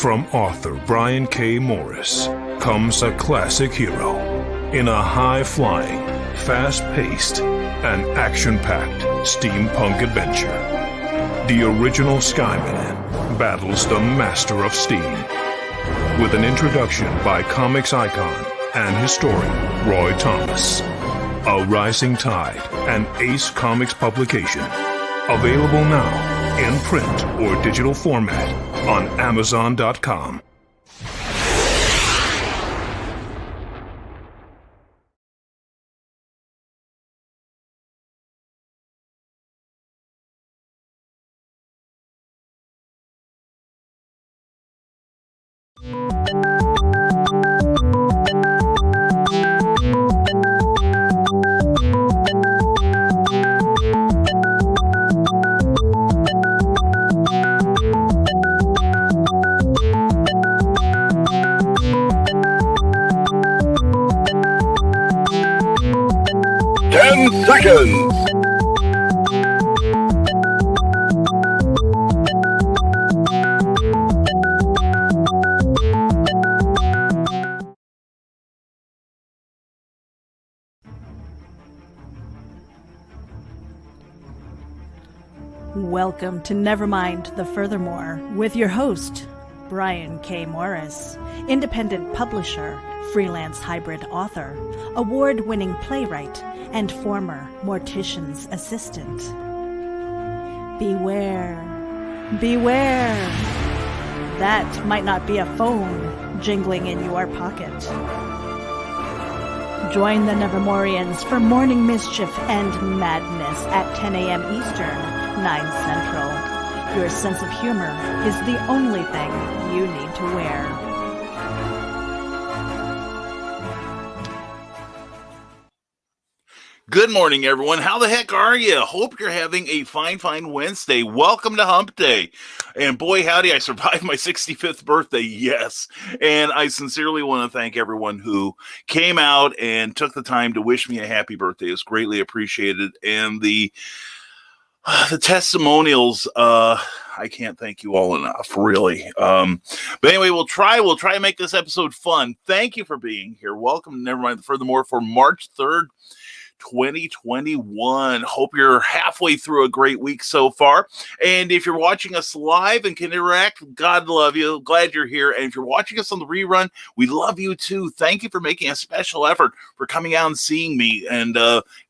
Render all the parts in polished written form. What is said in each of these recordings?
From author Brian K. Morris comes a classic hero in a high-flying, fast-paced, and action-packed steampunk adventure. The original Skyman battles the Master of Steam with an introduction by comics icon and historian Roy Thomas. A Rising Tide, an Ace Comics publication. Available now in print or digital format on Amazon.com. Seconds. Welcome to Nevermind the Furthermore with your host, Brian K. Morris, independent publisher, freelance hybrid author, award-winning playwright, and former mortician's assistant. Beware, beware. That might not be a phone jingling in your pocket. Join the Nevermorians for morning mischief and madness at 10 a.m. Eastern, 9 Central. Your sense of humor is the only thing you need to wear. Good morning, everyone. How the heck are you? Hope you're having a fine Wednesday. Welcome to Hump Day. And boy, howdy, I survived my 65th birthday, yes. And I sincerely want to thank everyone who came out and took the time to wish me a happy birthday. It's greatly appreciated. And the testimonials, I can't thank you all enough, really. But anyway, we'll try and make this episode fun. Thank you for being here. Welcome to Nevermind the Furthermore for March 3rd. 2021. Hope you're halfway through a great week so far. And if you're watching us live and can interact, God love you. Glad you're here. And if you're watching us on the rerun, we love you too. Thank you for making a special effort for coming out and seeing me and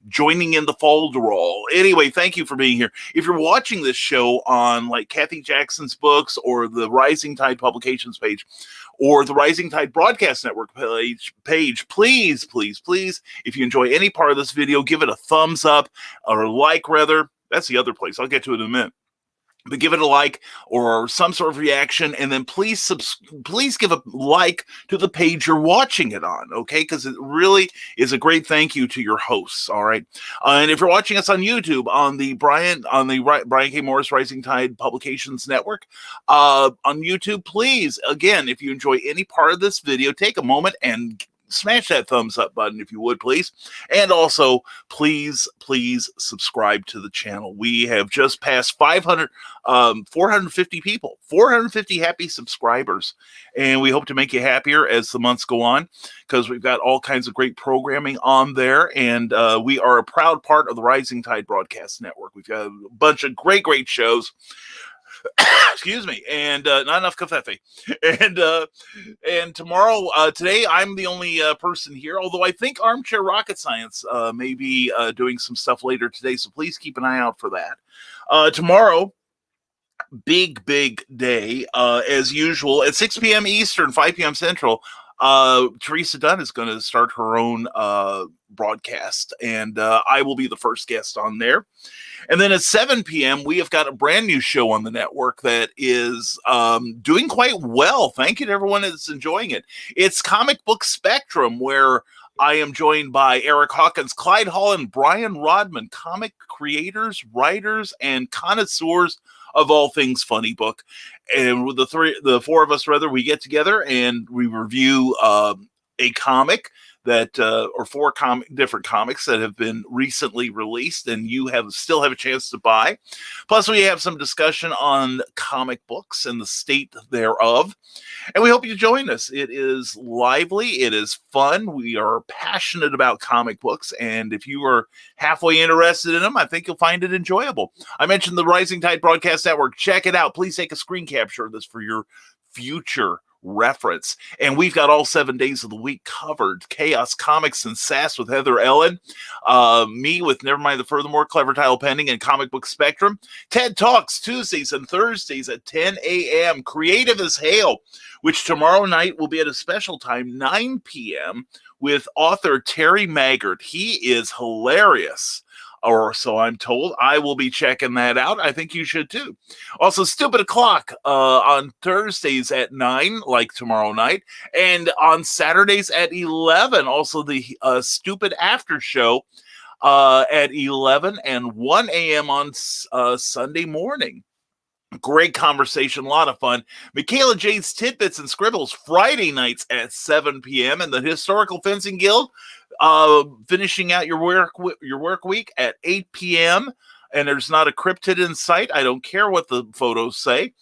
joining in the folderol. Anyway, thank you for being here. If you're watching this show on like Kathy Jackson's books or the Rising Tide Publications page, or the Rising Tide Broadcast Network page, please, if you enjoy any part of this video, give it a thumbs up, or a like, rather. That's the other place. I'll get to it in a minute. But give it a like or some sort of reaction, and then please give a like to the page you're watching it on, okay? Because it really is a great thank you to your hosts, all right? And if you're watching us on YouTube, on the Brian K. Morris Rising Tide Publications Network, on YouTube, please, again, if you enjoy any part of this video, take a moment and smash that thumbs up button if you would, please. And also, please subscribe to the channel. We have just passed 450 people, 450 happy subscribers. And we hope to make you happier as the months go on, because we've got all kinds of great programming on there. And we are a proud part of the Rising Tide Broadcast Network. We've got a bunch of great shows. Excuse me, and not enough covfefe. And tomorrow, today, I'm the only person here, although I think Armchair Rocket Science may be doing some stuff later today, so please keep an eye out for that. Tomorrow, big day, as usual, at 6 p.m. Eastern, 5 p.m. Central, Teresa Dunn is going to start her own broadcast, and I will be the first guest on there. And then at 7 p.m., we have got a brand new show on the network that is doing quite well. Thank you to everyone that's enjoying it. It's Comic Book Spectrum, where I am joined by Eric Hawkins, Clyde Hall, and Brian Rodman, comic creators, writers, and connoisseurs of all things funny book. And with the four of us, we get together and we review a comic that or 4 different comics that have been recently released and you still have a chance to buy. Plus, we have some discussion on comic books and the state thereof. And we hope you join us. It is lively. It is fun. We are passionate about comic books. And if you are halfway interested in them, I think you'll find it enjoyable. I mentioned the Rising Tide Broadcast Network. Check it out. Please take a screen capture of this for your future reference. And we've got all 7 days of the week covered. Chaos Comics and Sass with Heather Ellen. Me with Nevermind the Furthermore, Clever Title Pending, and Comic Book Spectrum. TED Talks Tuesdays and Thursdays at 10 a.m. Creative as Hail, which tomorrow night will be at a special time, 9 p.m., with author Terry Maggard. He is hilarious. Or so I'm told. I will be checking that out. I think you should too. Also, Stupid O'Clock on Thursdays at 9, like tomorrow night. And on Saturdays at 11. Also, the Stupid After Show at 11 and 1 a.m. on Sunday morning. Great conversation, a lot of fun. Michaela Jade's Tidbits and Scribbles Friday nights at 7 p.m. and the Historical Fencing Guild finishing out your work week at 8 p.m. And there's not a cryptid in sight. I don't care what the photos say.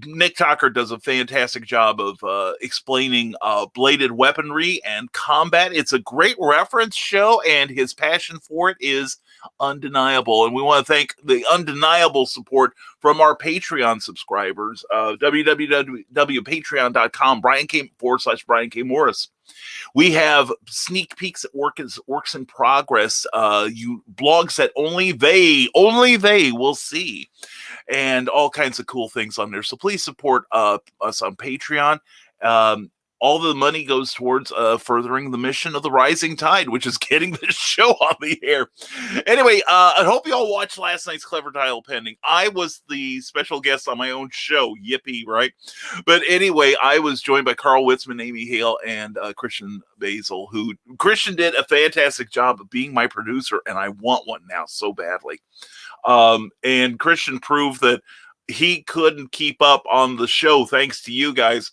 Nick Tucker does a fantastic job of explaining bladed weaponry and combat. It's a great reference show, and his passion for it is undeniable. And we want to thank the undeniable support from our Patreon subscribers, www.patreon.com, Brian K. Morris. We have sneak peeks at works in progress, blogs that only they will see, and all kinds of cool things on there. So please support us on Patreon. All the money goes towards furthering the mission of the Rising Tide, which is getting this show on the air. Anyway, I hope you all watched last night's Clever Title Pending. I was the special guest on my own show. Yippee, right? But anyway, I was joined by Carl Witzman, Amy Hale, and Christian Basil, who Christian did a fantastic job of being my producer, and I want one now so badly. And Christian proved that he couldn't keep up on the show thanks to you guys.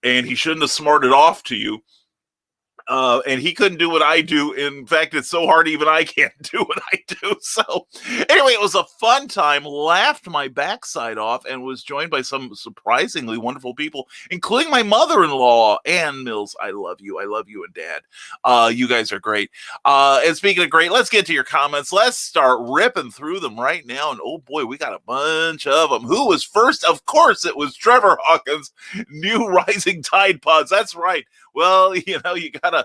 And he shouldn't have smarted off to you. And he couldn't do what I do. In fact, it's so hard even I can't do what I do. So anyway, it was a fun time. Laughed my backside off and was joined by some surprisingly wonderful people, including my mother-in-law, Ann Mills. I love you. I love you and Dad. You guys are great. And speaking of great, let's get to your comments. Let's start ripping through them right now. And oh boy, we got a bunch of them. Who was first? Of course, it was Trevor Hawkins' new Rising Tide Pods. That's right. Well, you know, you gotta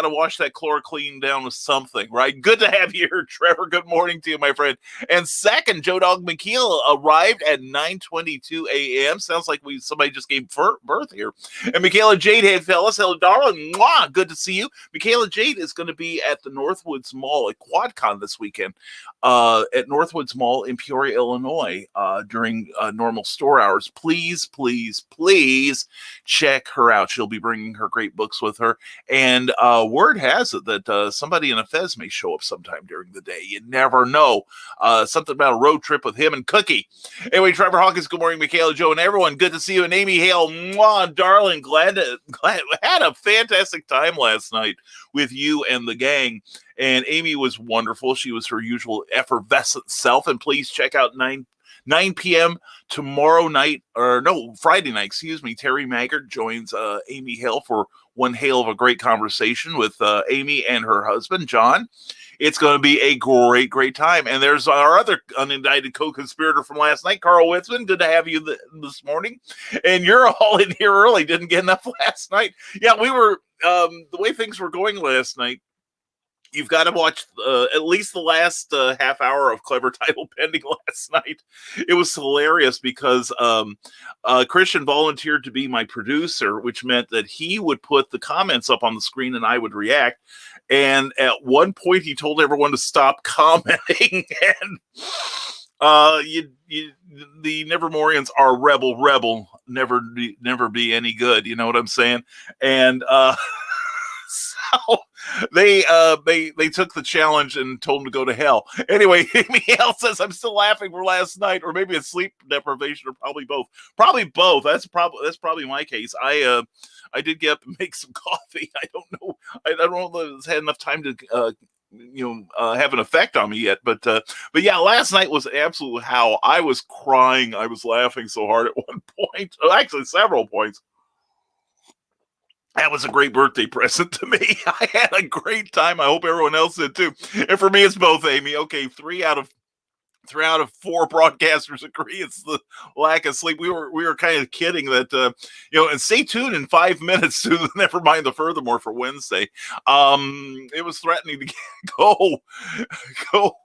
wash that chloroclean down with something, right? Good to have you here, Trevor. Good morning to you, my friend. And second, Joe Dog McKeel arrived at 9:22 a.m. Sounds like somebody just gave birth here. And Michaela Jade, hey fellas, hello, darling. Mwah, good to see you. Michaela Jade is going to be at the Northwoods Mall at QuadCon this weekend, at Northwoods Mall in Peoria, Illinois, during normal store hours. Please, please, please check her out. She'll be bringing her great books with her. And word has it that somebody in a fez may show up sometime during the day. You never know. Something about a road trip with him and Cookie. Anyway, Trevor Hawkins, good morning, Michaela, Joe, and everyone. Good to see you. And Amy Hale, mwah, darling. Glad had a fantastic time last night with you and the gang. And Amy was wonderful. She was her usual effervescent self. And please check out 9 p.m. tomorrow night, or no, Friday night, excuse me. Terry Maggard joins Amy Hale for one hail of a great conversation with Amy and her husband, John. It's going to be a great, great time. And there's our other unindicted co-conspirator from last night, Carl Witzman. Good to have you this morning. And you're all in here early. Didn't get enough last night. Yeah, we were, the way things were going last night, you've got to watch at least the last half hour of Clever Title Pending last night. It was hilarious because Christian volunteered to be my producer, which meant that he would put the comments up on the screen and I would react. And at one point, he told everyone to stop commenting. And the Nevermorians are rebel, never be any good. You know what I'm saying? And they took the challenge and told him to go to hell. Anyway, Amy Hale says, I'm still laughing for last night, or maybe it's sleep deprivation, or probably both. Probably both. That's probably my case. I did get up and make some coffee. I don't know if it's had enough time to have an effect on me yet, but yeah, last night was absolute how I was crying. I was laughing so hard at one point, actually several points. That was a great birthday present to me. I had a great time. I hope everyone else did too. And for me, it's both, Amy. Okay, three out of four broadcasters agree it's the lack of sleep. We were kind of kidding that and stay tuned in 5 minutes to the Nevermind the Furthermore for Wednesday. It was threatening to go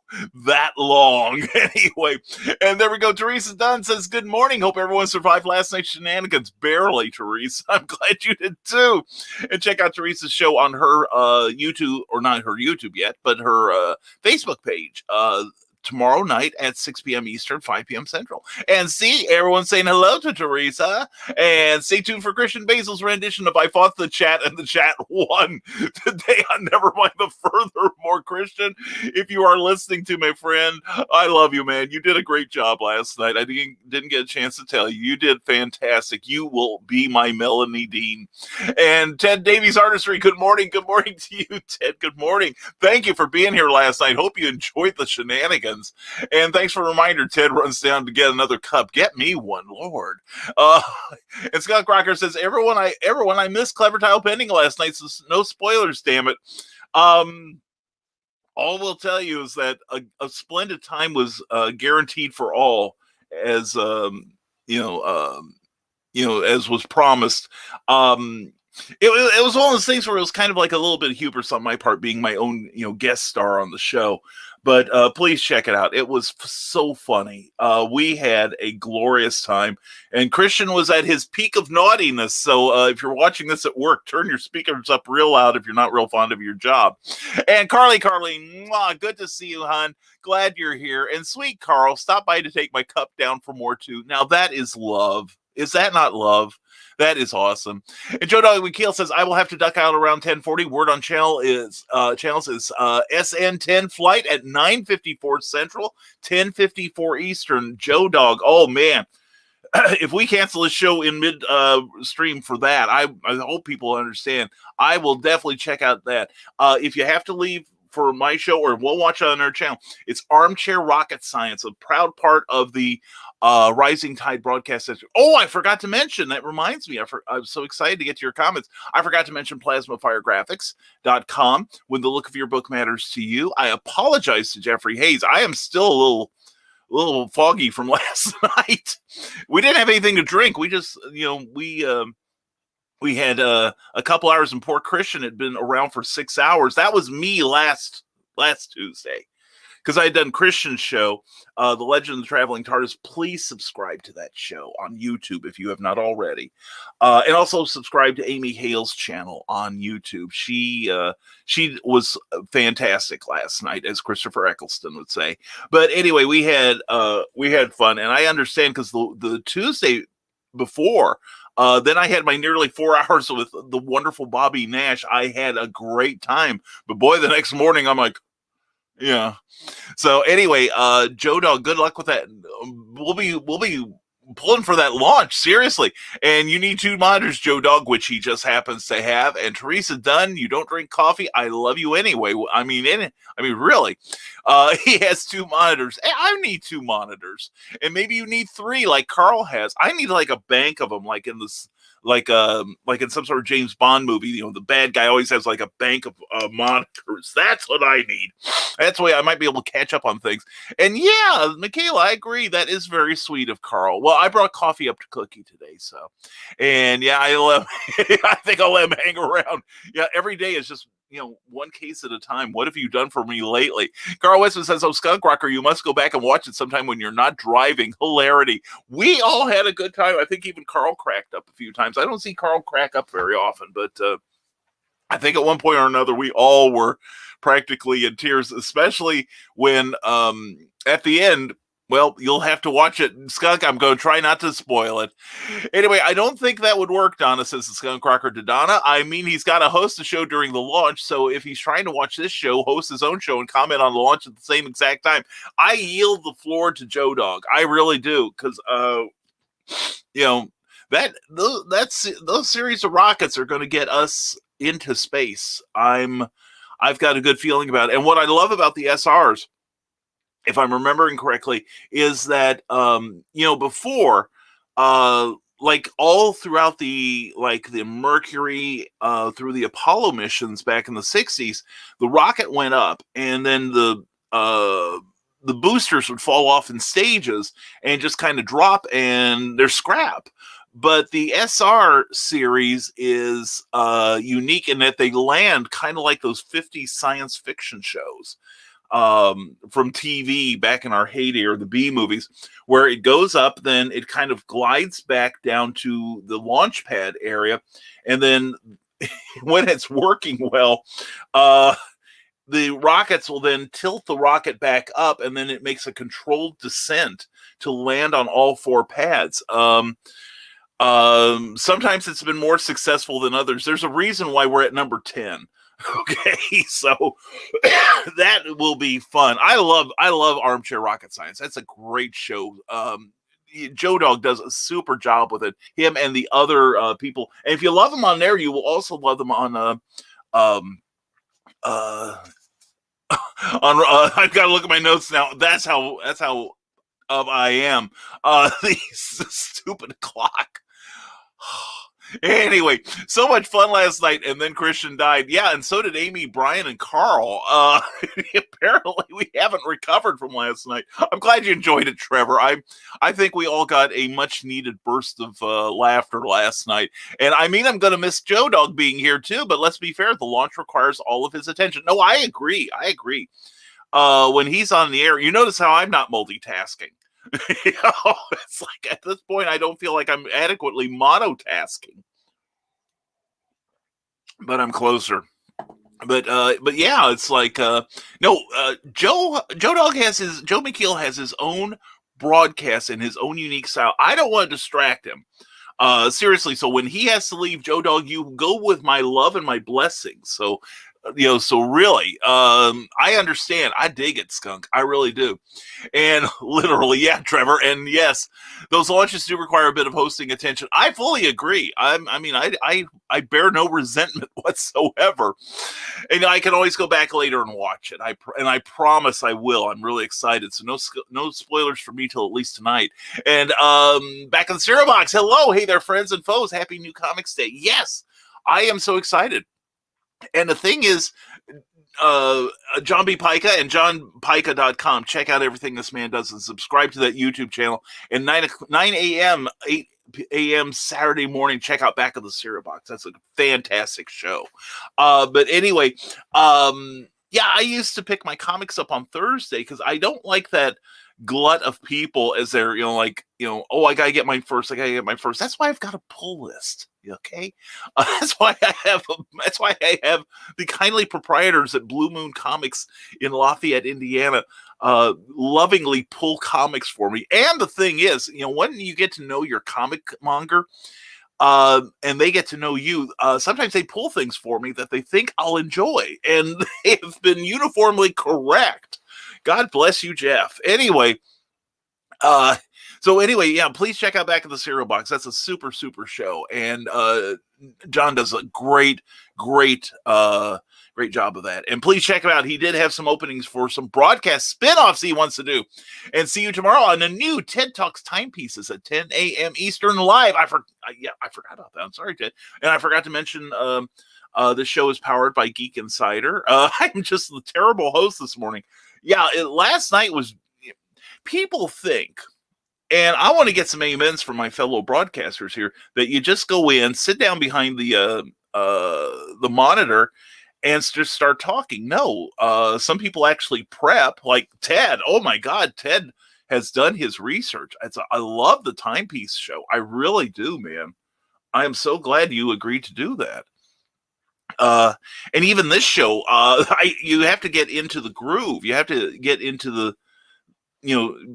that long anyway. And there we go. Teresa Dunn says, good morning. Hope everyone survived last night's shenanigans. Barely, Teresa. I'm glad you did too. And check out Teresa's show on her YouTube, or not her YouTube yet, but her Facebook page. Tomorrow night at 6 p.m. Eastern, 5 p.m. Central. And see, everyone saying hello to Teresa. And stay tuned for Christian Basil's rendition of I Fought the Chat, and the Chat won today on Nevermind the Furthermore. Christian, if you are listening to my friend, I love you, man. You did a great job last night. I didn't get a chance to tell you. You did fantastic. You will be my Melanie Dean. And Ted Davies Artistry, good morning. Good morning to you, Ted. Good morning. Thank you for being here last night. Hope you enjoyed the shenanigans. And thanks for a reminder. Ted runs down to get another cup. Get me one, Lord. And Scott Crocker says, everyone, I missed Clever Tile Pending last night, so no spoilers, damn it. All we'll tell you is that a splendid time was guaranteed for all, as as was promised. It was one of those things where it was kind of like a little bit of hubris on my part, being my own, guest star on the show. But please check it out. It was so funny. We had a glorious time. And Christian was at his peak of naughtiness. So if you're watching this at work, turn your speakers up real loud if you're not real fond of your job. And Carly, mwah, good to see you, hon. Glad you're here. And sweet Carl, stop by to take my cup down for more too. Now that is love. Is that not love? That is awesome. And Joe Dog Wakil says, I will have to duck out around 10:40. Word on channels is SN10 flight at 9:54 Central, 10:54 Eastern. Joe Dog, oh man. If we cancel the show in mid stream for that, I hope people understand. I will definitely check out that. If you have to leave for my show, or we'll watch it on our channel, it's Armchair Rocket Science, a proud part of the Rising Tide Broadcast Center. Oh, I forgot to mention, that reminds me, I'm so excited to get to your comments. I forgot to mention PlasmaFireGraphics.com when the look of your book matters to you. I apologize to Jeffrey Hayes. I am still a little foggy from last night. We didn't have anything to drink. We just, we had a couple hours, and poor Christian had been around for 6 hours. That was me last Tuesday, because I had done Christian's show, The Legend of the Traveling TARDIS. Please subscribe to that show on YouTube if you have not already. And also subscribe to Amy Hale's channel on YouTube. She was fantastic last night, as Christopher Eccleston would say. But anyway, we had fun, and I understand, because the Tuesday before, then I had my nearly 4 hours with the wonderful Bobby Nash. I had a great time, but boy, the next morning I'm like, yeah. So anyway, Joe Dog, good luck with that. We'll be pulling for that launch, seriously. And you need 2 monitors, Joe Dog, which he just happens to have. And Teresa Dunn, you don't drink coffee. I love you anyway. I mean, really. He has 2 monitors. I need 2 monitors. And maybe you need 3 like Carl has. I need like a bank of them, like in this, like in some sort of James Bond movie. The bad guy always has like a bank of monitors. That's what I need. That's the way I might be able to catch up on things. And yeah, Michaela, I agree. That is very sweet of Carl. Well, I brought coffee up to Cookie today, so. And yeah, I think I'll let him hang around. Yeah, every day is just, 1 case at a time. What have you done for me lately? Carl Westman says, oh, Skunk Rocker, you must go back and watch it sometime when you're not driving. Hilarity. We all had a good time. I think even Carl cracked up a few times. I don't see Carl crack up very often, but I think at one point or another, we all were practically in tears, especially when at the end, Well, you'll have to watch it. Skunk, I'm going to try not to spoil it. Anyway, I don't think that would work, Donna, says the Skunk Rocker to Donna. I mean, he's got to host a show during the launch, so if he's trying to watch this show, host his own show, and comment on the launch at the same exact time, I yield the floor to Joe Dog. I really do, because, those series of rockets are going to get us into space. I've got a good feeling about it. And what I love about the SRs, if I'm remembering correctly, is that before, like all throughout the Mercury, through the Apollo missions back in the 60s, the rocket went up, and then the boosters would fall off in stages and just kind of drop, and they're scrap. But the SR series is unique in that they land kind of like those 50s science fiction shows from TV back in our heyday, or the B movies, where it goes up, then it kind of glides back down to the launch pad area, and then when it's working well, the rockets will then tilt the rocket back up, and then it makes a controlled descent to land on all four pads. Sometimes it's been more successful than others. There's a reason why we're at number 10. Okay, so that will be fun. I love Armchair Rocket Science. That's a great show. Joe Dog does a super job with it. Him and the other people. And if you love them on there, you will also love them on I've got to look at my notes now. That's how I am. The stupid clock. Anyway, so much fun last night, and then Christian died. Yeah, and so did Amy, Brian, and Carl. Apparently, we haven't recovered from last night. I'm glad you enjoyed it, Trevor. I think we all got a much-needed burst of laughter last night. And I mean, I'm going to miss Joe Dog being here, too, but let's be fair. The launch requires all of his attention. No, I agree. When he's on the air, you notice how I'm not multitasking. It's like at this point I don't feel like I'm adequately monotasking, but I'm closer. But yeah, it's like Joe McKeel has his own broadcast and his own unique style. I don't want to distract him. Seriously, so when he has to leave, Joe Dog, you go with my love and my blessings. So really, I understand. I dig it, Skunk. I really do. And literally, yeah, Trevor. And yes, those launches do require a bit of hosting attention. I fully agree. I bear no resentment whatsoever. And I can always go back later and watch it. I promise I will. I'm really excited. So no spoilers for me till at least tonight. And back in the Cereal Box. Hello. Hey there, friends and foes. Happy New Comics Day. Yes, I am so excited. And the thing is, John B. Pica and johnpica.com. Check out everything this man does and subscribe to that YouTube channel. And 9 a.m., 8 a.m. Saturday morning, check out Back of the Cereal Box. That's a fantastic show. But anyway, yeah, I used to pick my comics up on Thursday because I don't like that glut of people as they're, oh, I gotta get mine first. That's why I've got a pull list. Okay, that's why I have the kindly proprietors at Blue Moon Comics in Lafayette, Indiana, lovingly pull comics for me. And the thing is, when you get to know your comic monger, and they get to know you, sometimes they pull things for me that they think I'll enjoy, and they have been uniformly correct. God bless you, Jeff. Anyway, yeah, please check out Back of the Cereal Box. That's a super, super show. And John does a great job of that. And please check him out. He did have some openings for some broadcast spin-offs he wants to do. And see you tomorrow on the new TED Talks timepieces at 10 a.m. Eastern live. I forgot about that. I'm sorry, Ted. And I forgot to mention the show is powered by Geek Insider. I'm just the terrible host this morning. Yeah, last night was, people think, and I want to get some amens from my fellow broadcasters here, that you just go in, sit down behind the monitor, and just start talking. No, some people actually prep, like Ted. Oh my God, Ted has done his research. I love the Timepiece show. I really do, man. I am so glad you agreed to do that. And even this show, you have to get into the groove. You have to get into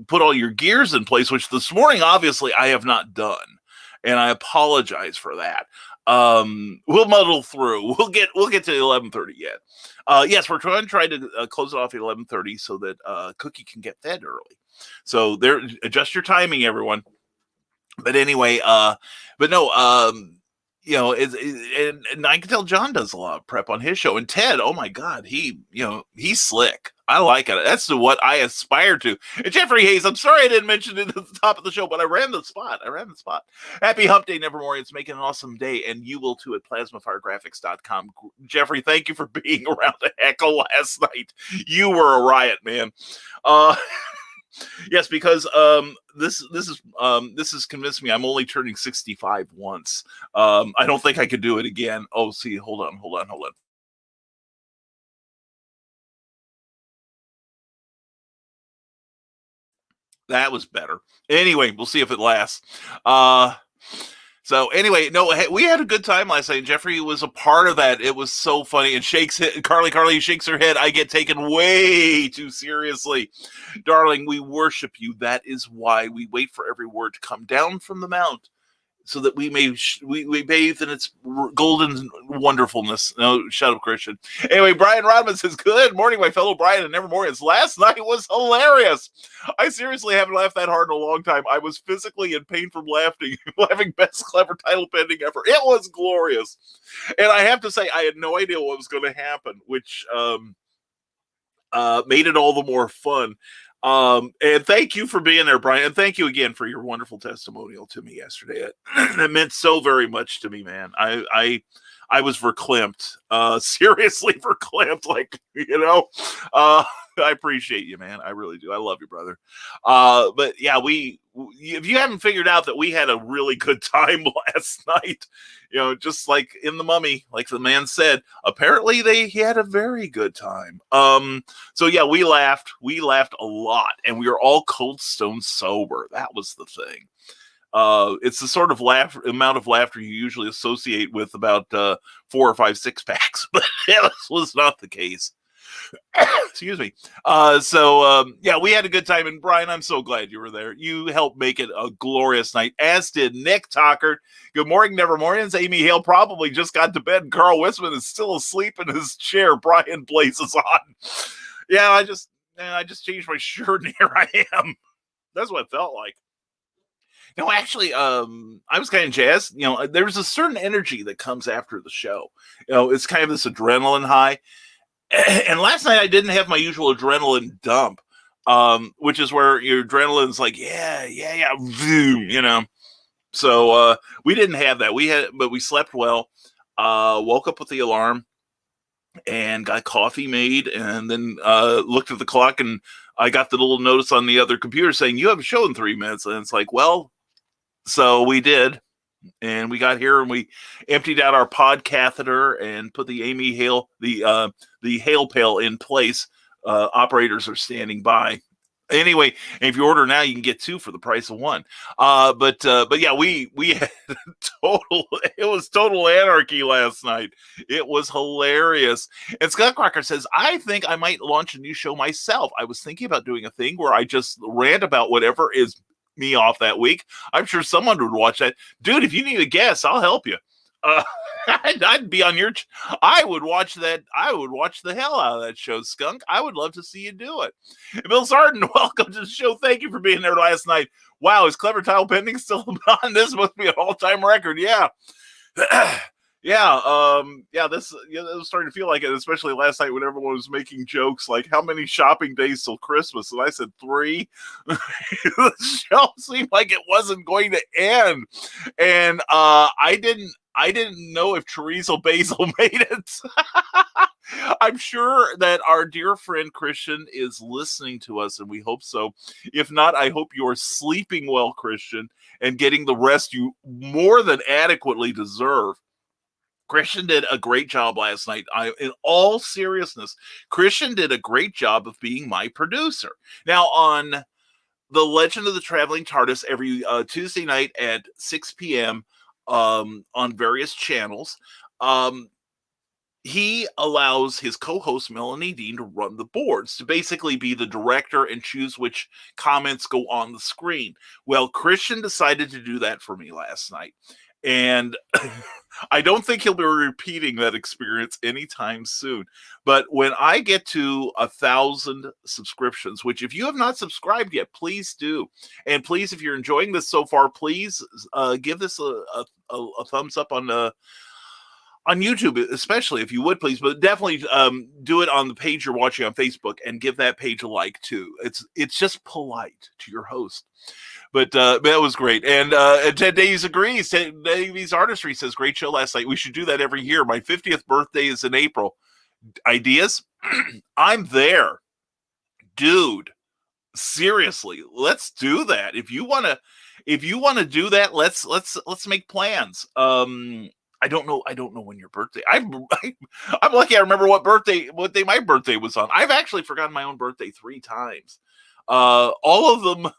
put all your gears in place, which this morning, obviously, I have not done. And I apologize for that. We'll muddle through. We'll get to 11:30 yet. Yes, we're trying to close it off at 11:30 so that Cookie can get fed early. So there, adjust your timing, everyone. But anyway, but no, and I can tell John does a lot of prep on his show, and Ted, oh my God, he's slick. I like it. That's what I aspire to. And Jeffrey Hayes, I'm sorry I didn't mention it at the top of the show, but I ran the spot. Happy Hump Day, Nevermorians. Make it an awesome day, and you will too at plasmafiregraphics.com. Jeffrey, thank you for being around the heckle last night. You were a riot, man. Yes, because this has convinced me I'm only turning 65 once. I don't think I could do it again. Oh, see, hold on. That was better. Anyway, we'll see if it lasts. So anyway, no, we had a good time last night. Jeffrey was a part of that. It was so funny. And Carly shakes her head. I get taken way too seriously. Darling, we worship you. That is why we wait for every word to come down from the mount, so that we may we bathe in its golden wonderfulness. No, shut up, Christian. Anyway, Brian Rodman says, good morning, my fellow Brian and Nevermorians. Last night was hilarious. I seriously haven't laughed that hard in a long time. I was physically in pain from laughing. Having best clever title pending ever. It was glorious. And I have to say, I had no idea what was going to happen, which made it all the more fun. And thank you for being there, Brian. And thank you again for your wonderful testimonial to me yesterday. It meant so very much to me, man. I was verklempt, seriously verklempt. Like, I appreciate you, man. I really do. I love you, brother. But yeah, if you haven't figured out that we had a really good time last night, just like in The Mummy, like the man said, apparently he had a very good time. So yeah, we laughed a lot, and we were all cold stone sober. That was the thing. It's the sort of amount of laughter you usually associate with about 4 or 5 6-packs, but that was not the case. Excuse me. Yeah, we had a good time, and Brian, I'm so glad you were there. You helped make it a glorious night, as did Nick Tockert. Good morning, Nevermorians. Amy Hale probably just got to bed. Carl Wisman is still asleep in his chair. Brian blazes on. Yeah, I just changed my shirt, and here I am. That's what it felt like. No, actually, I was kind of jazzed. There's a certain energy that comes after the show. It's kind of this adrenaline high. And last night I didn't have my usual adrenaline dump, which is where your adrenaline's like, yeah, zoom, So we didn't have that. But we slept well. Woke up with the alarm and got coffee made, and then looked at the clock, and I got the little notice on the other computer saying you have a show in 3 minutes, and it's like, well, so we did. And we got here and we emptied out our pod catheter and put the Amy Hale, the Hale pail in place. Operators are standing by. Anyway, and if you order now, you can get 2 for the price of 1. But yeah, we had it was total anarchy last night. It was hilarious. And Scott Crocker says, I think I might launch a new show myself. I was thinking about doing a thing where I just rant about whatever is me off that week. I'm sure someone would watch that. Dude, if you need a guest, I'll help you. I'd be on your I would watch that. I would watch the hell out of that show, Skunk. I would love to see you do it. And Bill Sarden, welcome to the show. Thank you for being there last night. Wow, is Clever Title Pending still on? This must be an all-time record. Yeah. This it was starting to feel like it, especially last night when everyone was making jokes like, how many shopping days till Christmas? And I said 3. The show seemed like it wasn't going to end. And I didn't know if Chorizo Basil made it. I'm sure that our dear friend Christian is listening to us, and we hope so. If not, I hope you're sleeping well, Christian, and getting the rest you more than adequately deserve. Christian did a great job last night. In all seriousness, Christian did a great job of being my producer. Now, on The Legend of the Traveling TARDIS, every Tuesday night at 6 p.m., on various channels, he allows his co-host Melanie Dean to run the boards, to basically be the director and choose which comments go on the screen. Well, Christian decided to do that for me last night, and I don't think he'll be repeating that experience anytime soon. But when I get to 1,000 subscriptions, which if you have not subscribed yet, please do. And please, if you're enjoying this so far, please give this a thumbs up on YouTube, especially, if you would, please, but definitely do it on the page you're watching on Facebook, and give that page a like too. It's just polite to your host. But that was great. And Ted Davies agrees. Ted Davies Artistry says, great show last night. We should do that every year. My 50th birthday is in April. Ideas? I'm there. Dude, seriously, let's do that. If you want to do that, let's make plans. I don't know when your birthday. I'm lucky I remember what day my birthday was on. I've actually forgotten my own birthday 3 times. All of them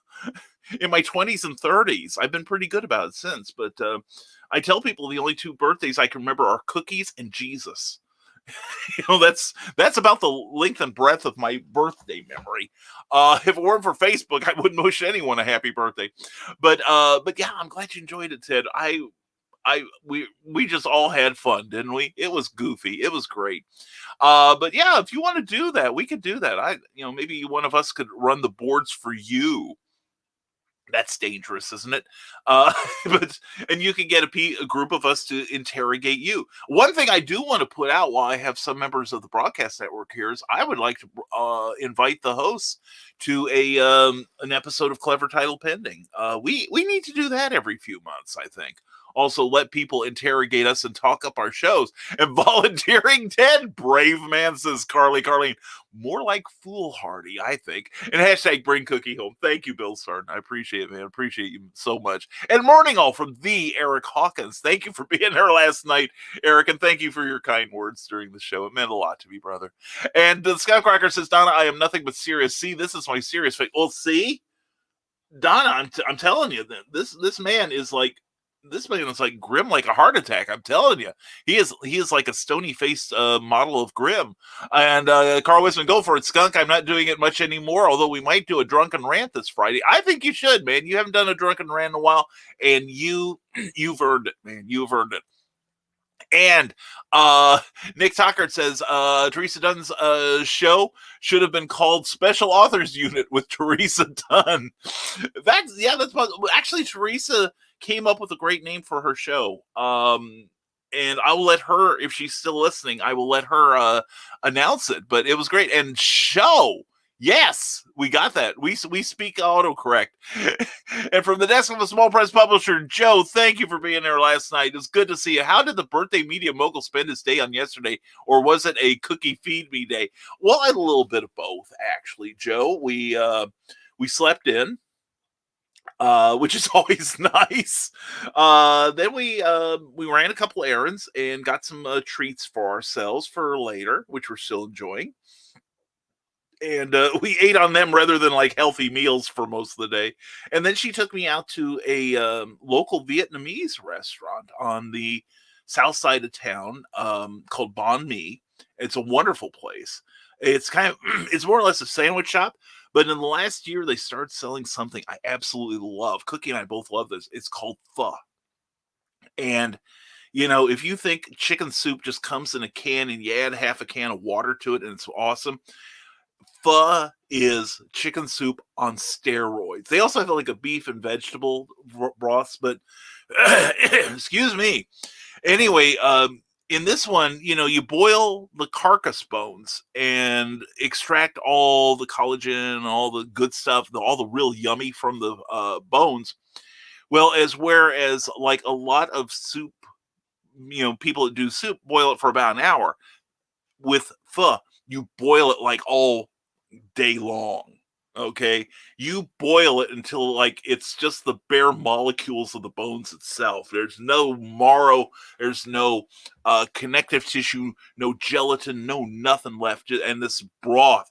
in my 20s and 30s. I've been pretty good about it since, but I tell people the only 2 birthdays I can remember are cookies and Jesus. That's about the length and breadth of my birthday memory. If it weren't for Facebook, I wouldn't wish anyone a happy birthday. But yeah, I'm glad you enjoyed it, Ted. We just all had fun, didn't we? It was goofy. It was great. But yeah, if you want to do that, we could do that. Maybe one of us could run the boards for you. That's dangerous, isn't it? And you can get a group of us to interrogate you. One thing I do want to put out, while I have some members of the broadcast network here, is I would like to invite the hosts to an episode of Clever Title Pending. We need to do that every few months, I think. Also, let people interrogate us and talk up our shows. And volunteering Ted, brave man, says Carleen. More like foolhardy, I think. And hashtag bring cookie home. Thank you, Bill Sarton. I appreciate it, man. I appreciate you so much. And morning all from the Eric Hawkins. Thank you for being there last night, Eric, and thank you for your kind words during the show. It meant a lot to me, brother. And the Skycracker says, Donna, I am nothing but serious. See, this is my serious face. Well, see, Donna, I'm telling you, this man is like, grim like a heart attack. I'm telling you, he is like a stony faced model of grim. And Carl Wisman, go for it, Skunk. I'm not doing it much anymore, although we might do a drunken rant this Friday. I think you should, man. You haven't done a drunken rant in a while, and you've earned it, man. You've earned it. And Nick Tockert says Teresa Dunn's show should have been called Special Authors Unit with Teresa Dunn. That's possible. Actually, Teresa came up with a great name for her show. And I will let her, if she's still listening, I will let her announce it. But it was great. And show. Yes, we got that. We speak autocorrect. And from the desk of a small press publisher, Joe, thank you for being there last night. It's good to see you. How did the birthday media mogul spend his day on yesterday? Or was it a cookie feed me day? Well, I had a little bit of both, actually, Joe. We slept in, which is always nice. Then we ran a couple errands and got some treats for ourselves for later, which we're still enjoying. And we ate on them rather than like healthy meals for most of the day. And then she took me out to a local Vietnamese restaurant on the south side of town called Banh Mi. It's a wonderful place. It's it's more or less a sandwich shop. But in the last year, they started selling something I absolutely love. Cookie and I both love this. It's called pho. And, if you think chicken soup just comes in a can and you add half a can of water to it and it's awesome, pho is chicken soup on steroids. They also have like a beef and vegetable broths, but excuse me. Anyway, in this one, you boil the carcass bones and extract all the collagen, all the good stuff, all the real yummy from the bones. Well, whereas like a lot of soup, people that do soup boil it for about an hour. With pho, you boil it like all day long. Okay, you boil it until like it's just the bare molecules of the bones itself. There's no marrow, there's no connective tissue, no gelatin, no nothing left. And this broth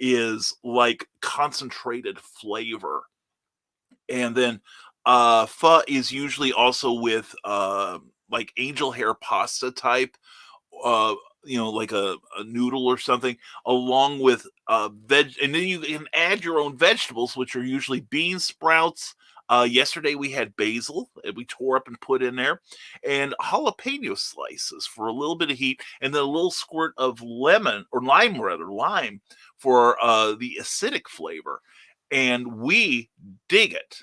is like concentrated flavor. And then pho is usually also with like angel hair pasta type, like a noodle or something, along with veg, and then you can add your own vegetables, which are usually bean sprouts. Yesterday we had basil and we tore up and put in there, and jalapeno slices for a little bit of heat, and then a little squirt of lemon or lime, rather lime, for the acidic flavor. And we dig it.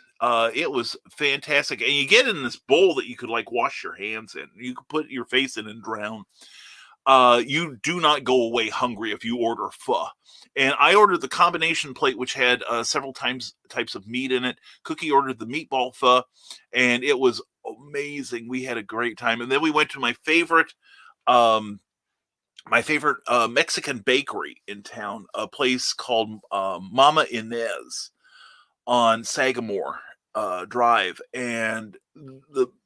It was fantastic, and you get it in this bowl that you could like wash your hands in. You could put your face in and drown. You do not go away hungry if you order pho. And I ordered the combination plate, which had several types of meat in it. Cookie ordered the meatball pho, and it was amazing. We had a great time. And then we went to my favorite Mexican bakery in town, a place called Mama Inez on Sagamore Drive, and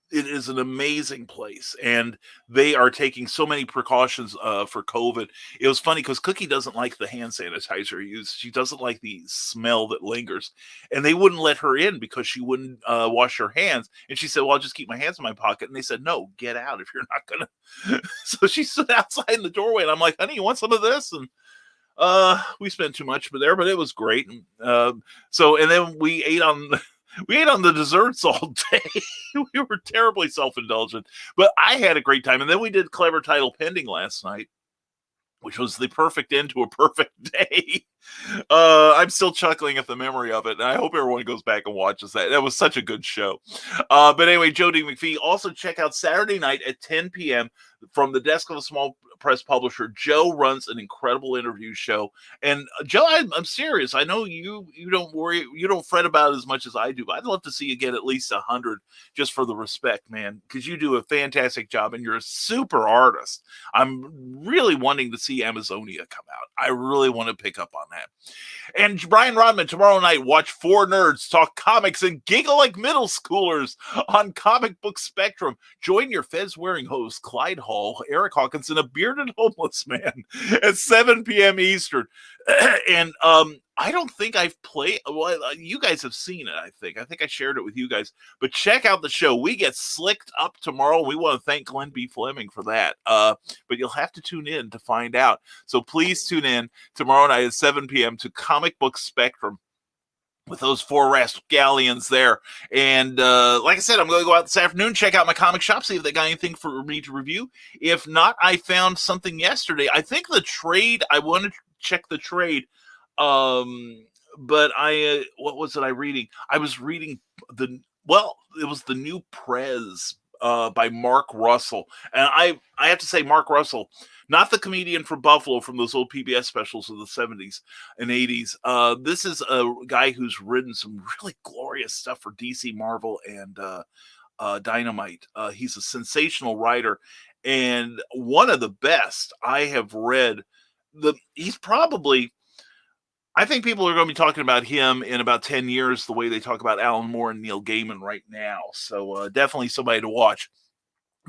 it is an amazing place, and they are taking so many precautions for COVID. It was funny because Cookie doesn't like the hand sanitizer used. She doesn't like the smell that lingers, and they wouldn't let her in because she wouldn't wash her hands. And she said, "Well, I'll just keep my hands in my pocket." And they said, "No, get out if you're not gonna." So she stood outside in the doorway, and I'm like, "Honey, you want some of this?" And we spent too much there, but it was great. And and then we ate on the desserts all day. We were terribly self-indulgent, but I had a great time. And then we did Clever Title Pending last night, which was the perfect end to a perfect day. I'm still chuckling at the memory of it, and I hope everyone goes back and watches that. That was such a good show. But anyway, Jody McPhee. Also check out Saturday night at 10 p.m. from the desk of a small press publisher. Joe runs an incredible interview show. And Joe, I'm serious. I know you don't worry, you don't fret about it as much as I do, but I'd love to see you get at least 100 just for the respect, man, because you do a fantastic job and you're a super artist. I'm really wanting to see Amazonia come out. I really want to pick up on that. And Brian Rodman, tomorrow night, watch four nerds talk comics and giggle like middle schoolers on Comic Book Spectrum. Join your fez-wearing host, Clyde Hall, Eric Hawkins, and a bearded homeless man at 7 p.m. Eastern. And I don't think I've played. Well, you guys have seen it. I think I shared it with you guys. But check out the show. We get slicked up tomorrow. We want to thank Glenn B. Fleming for that. But you'll have to tune in to find out. So please tune in tomorrow night at 7 p.m. to Comic Book Spectrum with those four rascallions there. And like I said, I'm going to go out this afternoon, check out my comic shop, see if they got anything for me to review. If not, I found something yesterday. I think the trade, I wanted to check the trade. But what was it I reading? I was reading it was the new Prez by Mark Russell. And I have to say, Mark Russell, not the comedian from Buffalo from those old PBS specials of the 70s and 80s. This is a guy who's written some really glorious stuff for DC, Marvel, and Dynamite. He's a sensational writer and one of the best I have read. He's probably, I think people are going to be talking about him in about 10 years the way they talk about Alan Moore and Neil Gaiman right now. So definitely somebody to watch.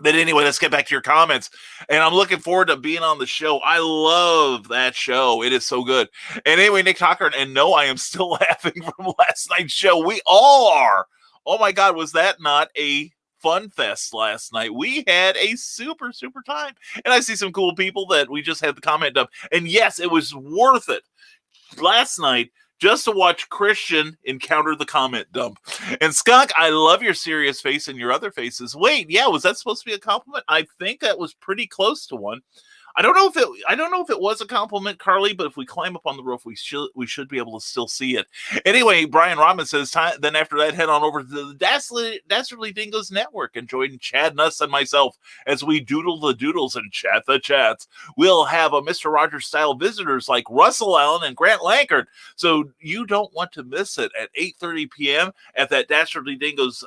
But anyway, let's get back to your comments. And I'm looking forward to being on the show. I love that show. It is so good. And anyway, Nick Tucker, and no, I am still laughing from last night's show. We all are. Oh my God, was that not a fun fest last night? We had a super, super time. And I see some cool people that we just had the comment up. And yes, it was worth it last night just to watch Christian encounter the comment dump. And Skunk, I love your serious face and your other faces. Wait, yeah, was that supposed to be a compliment? I think that was pretty close to one. I don't know if it was a compliment, Carly, but if we climb up on the roof, we should be able to still see it. Anyway, Brian Rodman says, then after that, head on over to the Dastardly Dingoes Network and join Chad Nuss and myself as we doodle the doodles and chat the chats. We'll have a Mr. Rogers style visitors like Russell Allen and Grant Lankard. So you don't want to miss it at 8:30 p.m. at that Dastardly Dingoes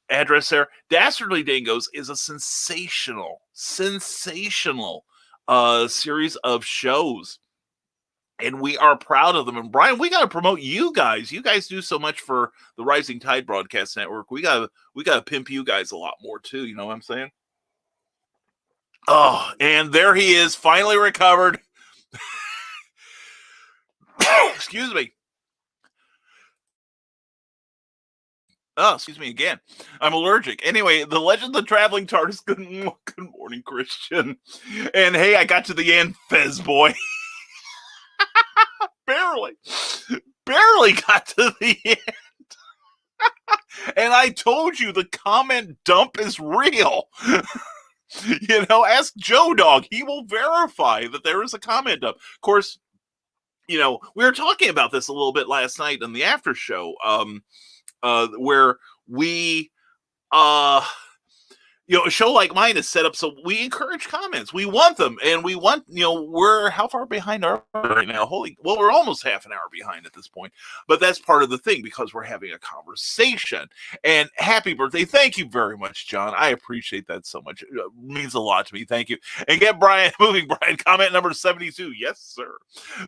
address there. Dastardly Dingoes is a sensational series of shows, and we are proud of them. And Brian, we got to promote you guys. You guys do so much for the Rising Tide Broadcast Network. We got to pimp you guys a lot more too. You know what I'm saying? Oh, and there he is, finally recovered. Excuse me. Oh, excuse me again. I'm allergic. Anyway, the Legend of the Traveling TARDIS. Good morning, Christian. And hey, I got to the end, Fez boy. Barely got to the end. And I told you the comment dump is real. Ask Joe Dog. He will verify that there is a comment dump. Of course, we were talking about this a little bit last night in the after show, where we, a show like mine is set up so we encourage comments. We want them, and we want, we're how far behind are we right now? We're almost half an hour behind at this point, but that's part of the thing because we're having a conversation. And happy birthday. Thank you very much, John. I appreciate that so much. It means a lot to me. Thank you. And get Brian, comment number 72. Yes, sir.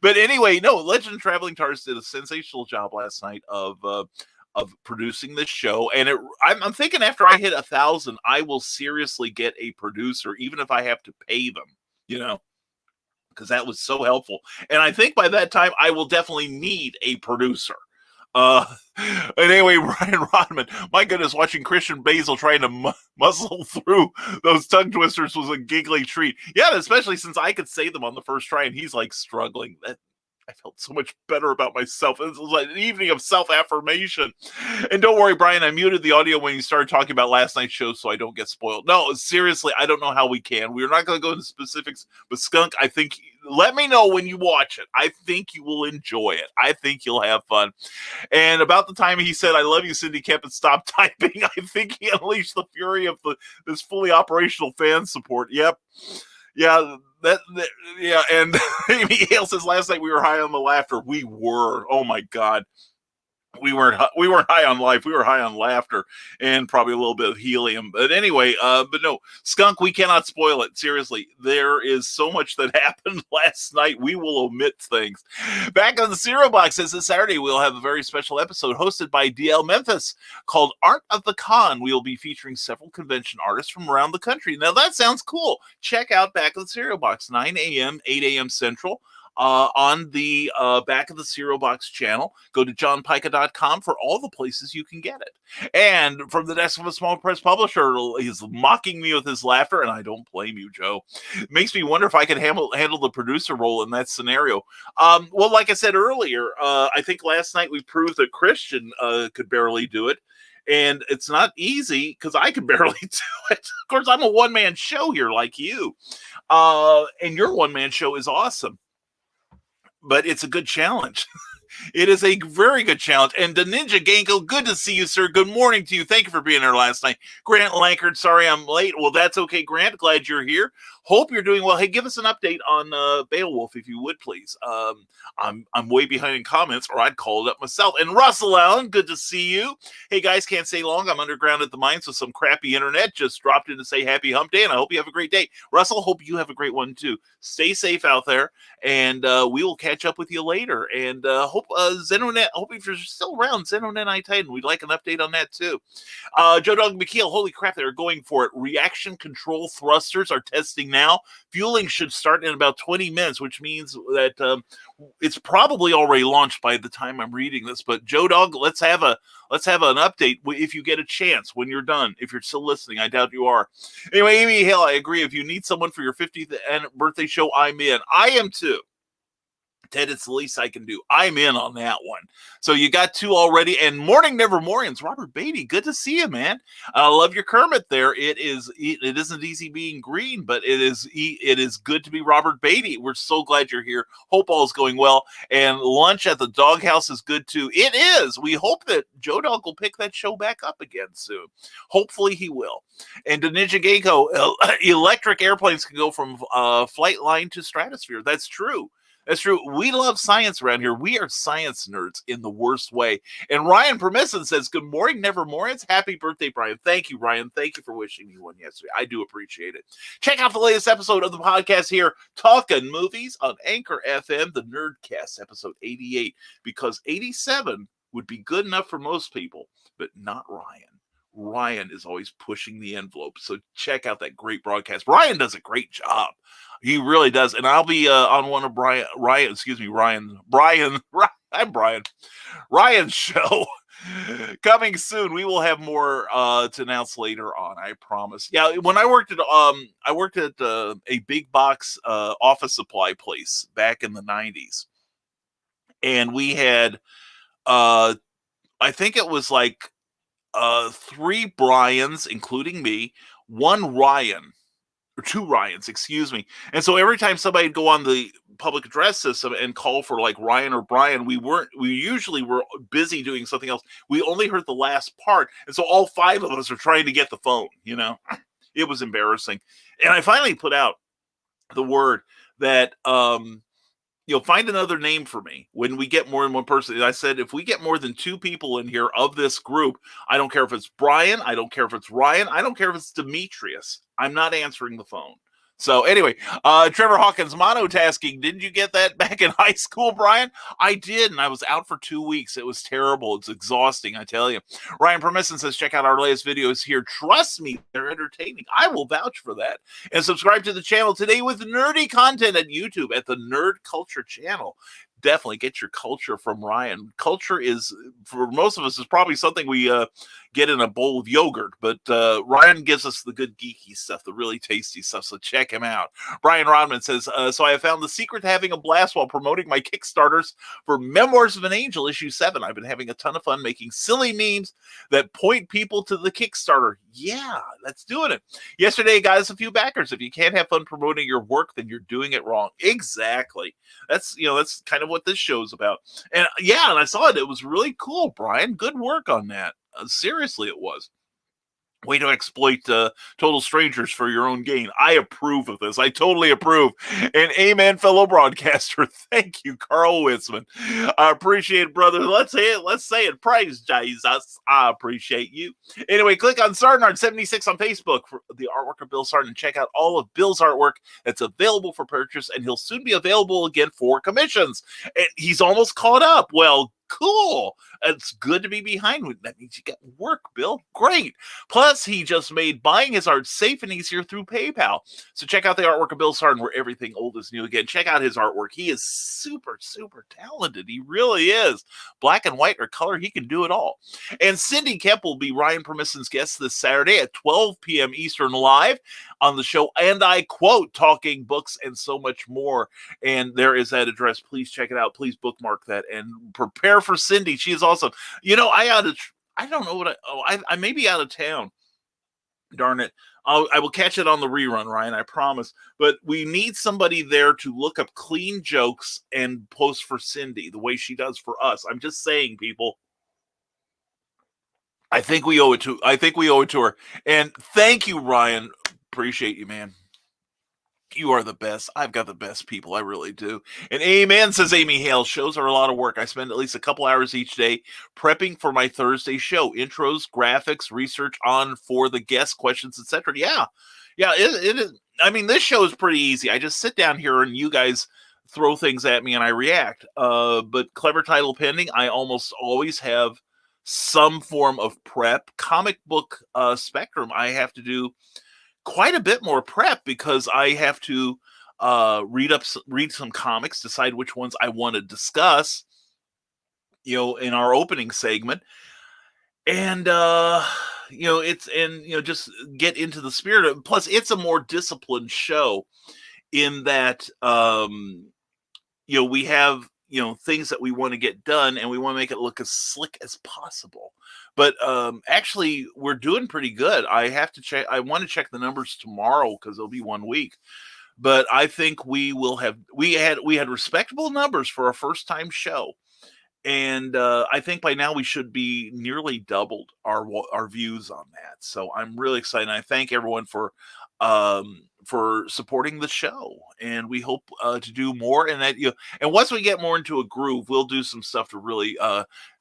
But anyway, no, Legend of Traveling TARDIS did a sensational job last night of producing this show, and I'm thinking after I hit 1,000, I will seriously get a producer, even if I have to pay them, because that was so helpful. And I think by that time, I will definitely need a producer. And anyway, Ryan Rodman, my goodness, watching Christian Basil trying to muscle through those tongue twisters was a giggly treat. Yeah, especially since I could say them on the first try, and he's like struggling. I felt so much better about myself. It was like an evening of self-affirmation. And don't worry, Brian, I muted the audio when you started talking about last night's show so I don't get spoiled. No, seriously, I don't know how we can. We're not going to go into specifics, but Skunk, I think, let me know when you watch it. I think you will enjoy it. I think you'll have fun. And about the time he said, I love you, Cindy Kemp, and stop typing, I think he unleashed the fury of this fully operational fan support. Yep. Yeah, yeah, and Amy Hale says last night we were high on the laughter. We were. Oh my God. We weren't high on life. We were high on laughter and probably a little bit of helium. But anyway, but no, Skunk, we cannot spoil it. Seriously, there is so much that happened last night. We will omit things. Back on the Cereal Box says this Saturday we'll have a very special episode hosted by DL Memphis called Art of the Con. We will be featuring several convention artists from around the country. Now that sounds cool. Check out Back of the Cereal Box, 9 a.m., 8 a.m. Central. On the Back of the Cereal Box channel. Go to johnpica.com for all the places you can get it. And from the desk of a small press publisher, he's mocking me with his laughter, and I don't blame you, Joe. It makes me wonder if I could handle the producer role in that scenario. Well, like I said earlier, I think last night we proved that Christian could barely do it. And it's not easy because I can barely do it. Of course, I'm a one-man show here like you. And your one-man show is awesome. But it's a good challenge. It is a very good challenge. And the Ninja Ganko, good to see you, sir. Good morning to you. Thank you for being there last night. Grant Lankard, sorry I'm late. Well, that's okay, Grant. Glad you're here. Hope you're doing well. Hey, give us an update on Beowulf, if you would, please. I'm way behind in comments, or I'd call it up myself. And Russell Allen, good to see you. Hey, guys, can't stay long. I'm underground at the mines with some crappy internet. Just dropped in to say happy hump day, and I hope you have a great day. Russell, hope you have a great one, too. Stay safe out there, and we will catch up with you later. And hope Xenonet, hope if you're still around, Xenonet I Titan, we'd like an update on that, too. Joe Dog McKeel, holy crap, they're going for it. Reaction control thrusters are testing now. Fueling should start in about 20 minutes, which means that it's probably already launched by the time I'm reading this. But Joe Dog, let's have an update if you get a chance when you're done. If you're still listening, I doubt you are. Anyway, Amy Hale, I agree. If you need someone for your 50th birthday show, I'm in. I am too. Ted, it's the least I can do. I'm in on that one. So you got two already. And morning Nevermorians, Robert Beatty, good to see you, man. I love your Kermit there. It isn't easy being green, but it is good to be Robert Beatty. We're so glad you're here. Hope all's going well. And lunch at the Doghouse is good too. It is. We hope that Joe Dog will pick that show back up again soon. Hopefully he will. And to Ninja Gecko, electric airplanes can go from flight line to stratosphere. That's true. That's true. We love science around here. We are science nerds in the worst way. And Ryan Permisson says, good morning, Nevermorians. Happy birthday, Brian. Thank you, Ryan. Thank you for wishing me one yesterday. I do appreciate it. Check out the latest episode of the podcast here, Talkin' Movies on Anchor FM, the Nerdcast, episode 88, because 87 would be good enough for most people, but not Ryan. Ryan is always pushing the envelope. So check out that great broadcast. Ryan does a great job. He really does. And I'll be on one of Ryan's show Coming soon. We will have more to announce later on. I promise. Yeah, when I worked at a big box office supply place back in the 90s, and we had I think it was like 3 Bryans, including me, 1 Ryan, or 2 Ryans, excuse me. And so every time somebody would go on the public address system and call for like Ryan or Brian, we usually were busy doing something else. We only heard the last part. And so all 5 of us are trying to get the phone, It was embarrassing. And I finally put out the word that find another name for me when we get more than one person. And I said, if we get more than 2 people in here of this group, I don't care if it's Brian, I don't care if it's Ryan, I don't care if it's Demetrius, I'm not answering the phone. So anyway, Trevor Hawkins, monotasking. Didn't you get that back in high school, Brian? I did, and I was out for 2 weeks. It was terrible. It's exhausting, I tell you. Ryan Permisson says, check out our latest videos here. Trust me, they're entertaining. I will vouch for that. And subscribe to the channel today with nerdy content at YouTube at the Nerd Culture channel. Definitely get your culture from Ryan. Culture is, for most of us, is probably something we get in a bowl of yogurt, but Ryan gives us the good geeky stuff, the really tasty stuff, so check him out. Brian Rodman says, so I have found the secret to having a blast while promoting my Kickstarters for Memoirs of an Angel, issue 7. I've been having a ton of fun making silly memes that point people to the Kickstarter. Yeah, that's doing it. Yesterday, guys, a few backers. If you can't have fun promoting your work, then you're doing it wrong. Exactly. That's kind of what this show's about. And yeah, and I saw it. It was really cool, Brian. Good work on that. Seriously, it was. Way to exploit total strangers for your own gain. I approve of this. I totally approve. And amen, fellow broadcaster. Thank you, Carl Witzman. I appreciate it, brother. Let's say it. Let's say it. Praise Jesus. I appreciate you. Anyway, click on Sarnard76 on Facebook for the artwork of Bill Sarn and check out all of Bill's artwork that's available for purchase, and he'll soon be available again for commissions. And he's almost caught up. Well, cool. It's good to be behind. That means you get work, Bill. Great. Plus, he just made buying his art safe and easier through PayPal. So check out the artwork of Bill Sarn, where everything old is new again. Check out his artwork. He is super, super talented. He really is. Black and white or color, he can do it all. And Cindy Kemp will be Ryan Permisson's guest this Saturday at 12 p.m. Eastern live on the show, and I quote, talking books and so much more. And there is that address. Please check it out. Please bookmark that and prepare for Cindy. She is awesome. I don't know I may be out of town. Darn it. I will catch it on the rerun, Ryan, I promise. But we need somebody there to look up clean jokes and post for Cindy the way she does for us. I'm just saying, people. I think we owe it to her. And thank you, Ryan. Appreciate you, man. You are the best. I've got the best people. I really do. And amen, says Amy Hale. Shows are a lot of work. I spend at least a couple hours each day prepping for my Thursday show. Intros, graphics, research on for the guest questions, etc. Yeah. It is. I mean, this show is pretty easy. I just sit down here and you guys throw things at me and I react. But clever title pending. I almost always have some form of prep. Comic book spectrum, I have to do quite a bit more prep because I have to read some comics, decide which ones I want to discuss, in our opening segment, and just get into the spirit of it. Plus, it's a more disciplined show in that we have things that we want to get done and we want to make it look as slick as possible. But actually, we're doing pretty good. I have to check. I want to check the numbers tomorrow because it'll be 1 week. But I think we will have. We had respectable numbers for a first time show, and I think by now we should be nearly doubled our views on that. So I'm really excited. I thank everyone for supporting the show, and we hope to do more. And that and once we get more into a groove, we'll do some stuff to really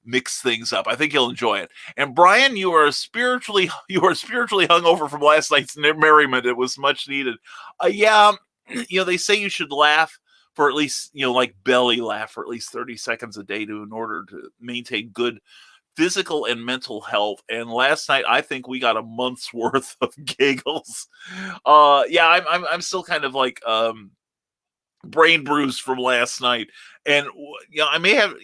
mix things up. I think you'll enjoy it. And Brian, you are spiritually hungover from last night's merriment. It was much needed. They say you should laugh for at least like belly laugh for at least 30 seconds a day in order to maintain good physical and mental health. And last night, I think we got a month's worth of giggles. I'm still kind of like brain bruised from last night, and I may have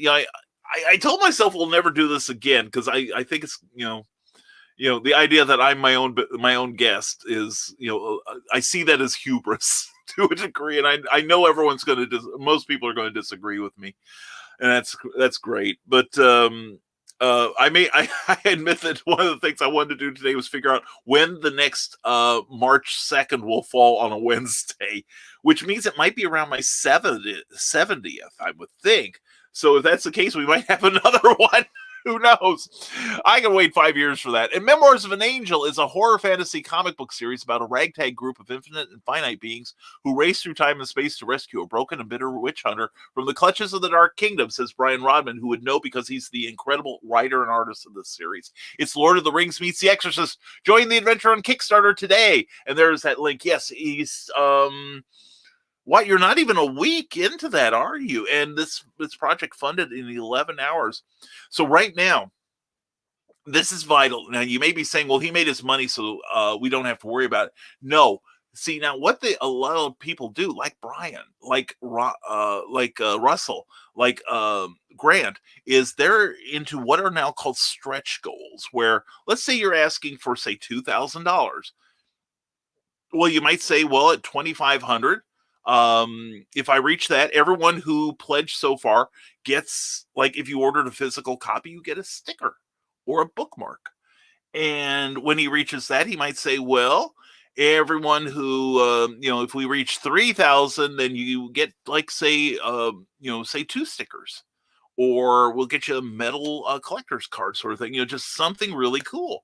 I told myself we'll never do this again because I think it's the idea that I'm my own guest is I see that as hubris to a degree, and I know everyone's going to most people are going to disagree with me, and that's great. But I admit that one of the things I wanted to do today was figure out when the next March 2nd will fall on a Wednesday, which means it might be around my 70th, I would think. So if that's the case, we might have another one. Who knows? I can wait 5 years for that. And Memoirs of an Angel is a horror fantasy comic book series about a ragtag group of infinite and finite beings who race through time and space to rescue a broken and bitter witch hunter from the clutches of the Dark Kingdom, says Brian Rodman, who would know because he's the incredible writer and artist of this series. It's Lord of the Rings meets The Exorcist. Join the adventure on Kickstarter today. And there's that link. Yes, he's... What, you're not even a week into that, are you? And this project funded in 11 hours. So right now, this is vital. Now, you may be saying, well, he made his money, so we don't have to worry about it. No. See, now, what a lot of people do, like Brian, like Russell, like Grant, is they're into what are now called stretch goals, where, let's say you're asking for, say, $2,000. Well, you might say, well, at $2,500, if I reach that, everyone who pledged so far gets, like, if you ordered a physical copy, you get a sticker or a bookmark. And when he reaches that, he might say, well, everyone who, if we reach 3,000, then you get, like, say 2 stickers, or we'll get you a metal collector's card sort of thing, just something really cool.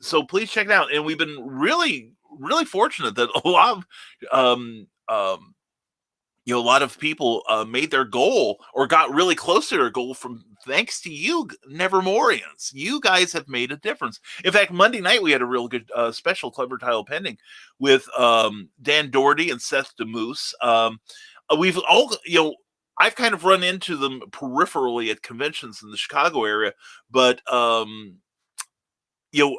So please check it out. And we've been really, really fortunate that a lot of people made their goal or got really close to their goal thanks to you, Nevermorians. You guys have made a difference. In fact, Monday night we had a real good special Clever Title Pending with Dan Doherty and Seth DeMoose. We've all, I've kind of run into them peripherally at conventions in the Chicago area, but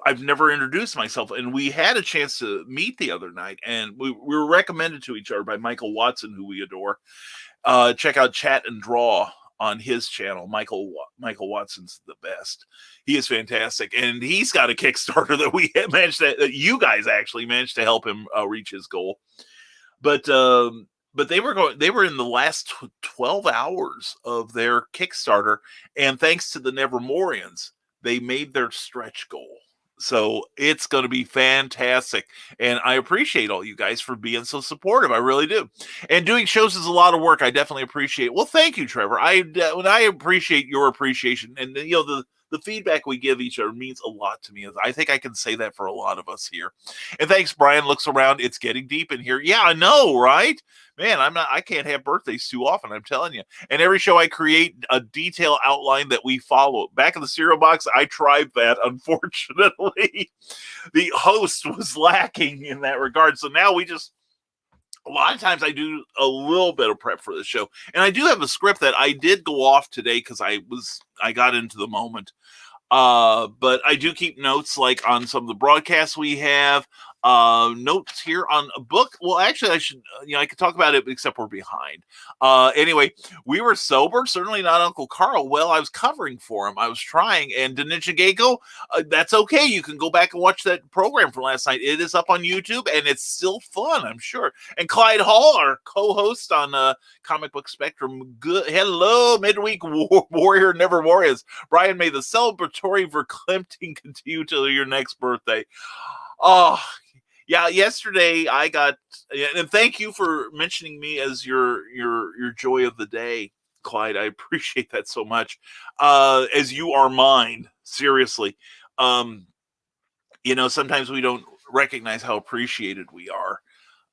I've never introduced myself, and we had a chance to meet the other night, and we were recommended to each other by Michael Watson, who we adore. Check out Chat and Draw on his channel. Michael Watson's the best. He is fantastic, and he's got a Kickstarter that we managed that you guys actually managed to help him reach his goal. But they were in the last 12 hours of their Kickstarter, and thanks to the Nevermorians, they made their stretch goal. So it's going to be fantastic. And I appreciate all you guys for being so supportive. I really do. And doing shows is a lot of work. I definitely appreciate it. Well, thank you, Trevor. I appreciate your appreciation. And, the feedback we give each other means a lot to me. I think I can say that for a lot of us here. And thanks, Brian. Looks around. It's getting deep in here. Yeah, I know, right? Man, I can't have birthdays too often, I'm telling you. And every show I create a detailed outline that we follow. Back in the cereal box, I tried that. Unfortunately, the host was lacking in that regard. So now a lot of times I do a little bit of prep for the show. And I do have a script that I did go off today because I got into the moment. But I do keep notes, like on some of the broadcasts we have, notes here on a book. Well, actually, I should, I could talk about it, except we're behind. Anyway, we were sober, certainly not Uncle Carl. Well, I was covering for him. I was trying, and Denisha Geico, that's okay. You can go back and watch that program from last night. It is up on YouTube, and it's still fun, I'm sure. And Clyde Hall, our co-host on Comic Book Spectrum. Good. Hello, midweek warrior Nevermorians. Brian, may the celebratory verklemting continue till your next birthday. Oh, yeah, yesterday I got, and thank you for mentioning me as your joy of the day, Clyde. I appreciate that so much. As you are mine, seriously. Sometimes we don't recognize how appreciated we are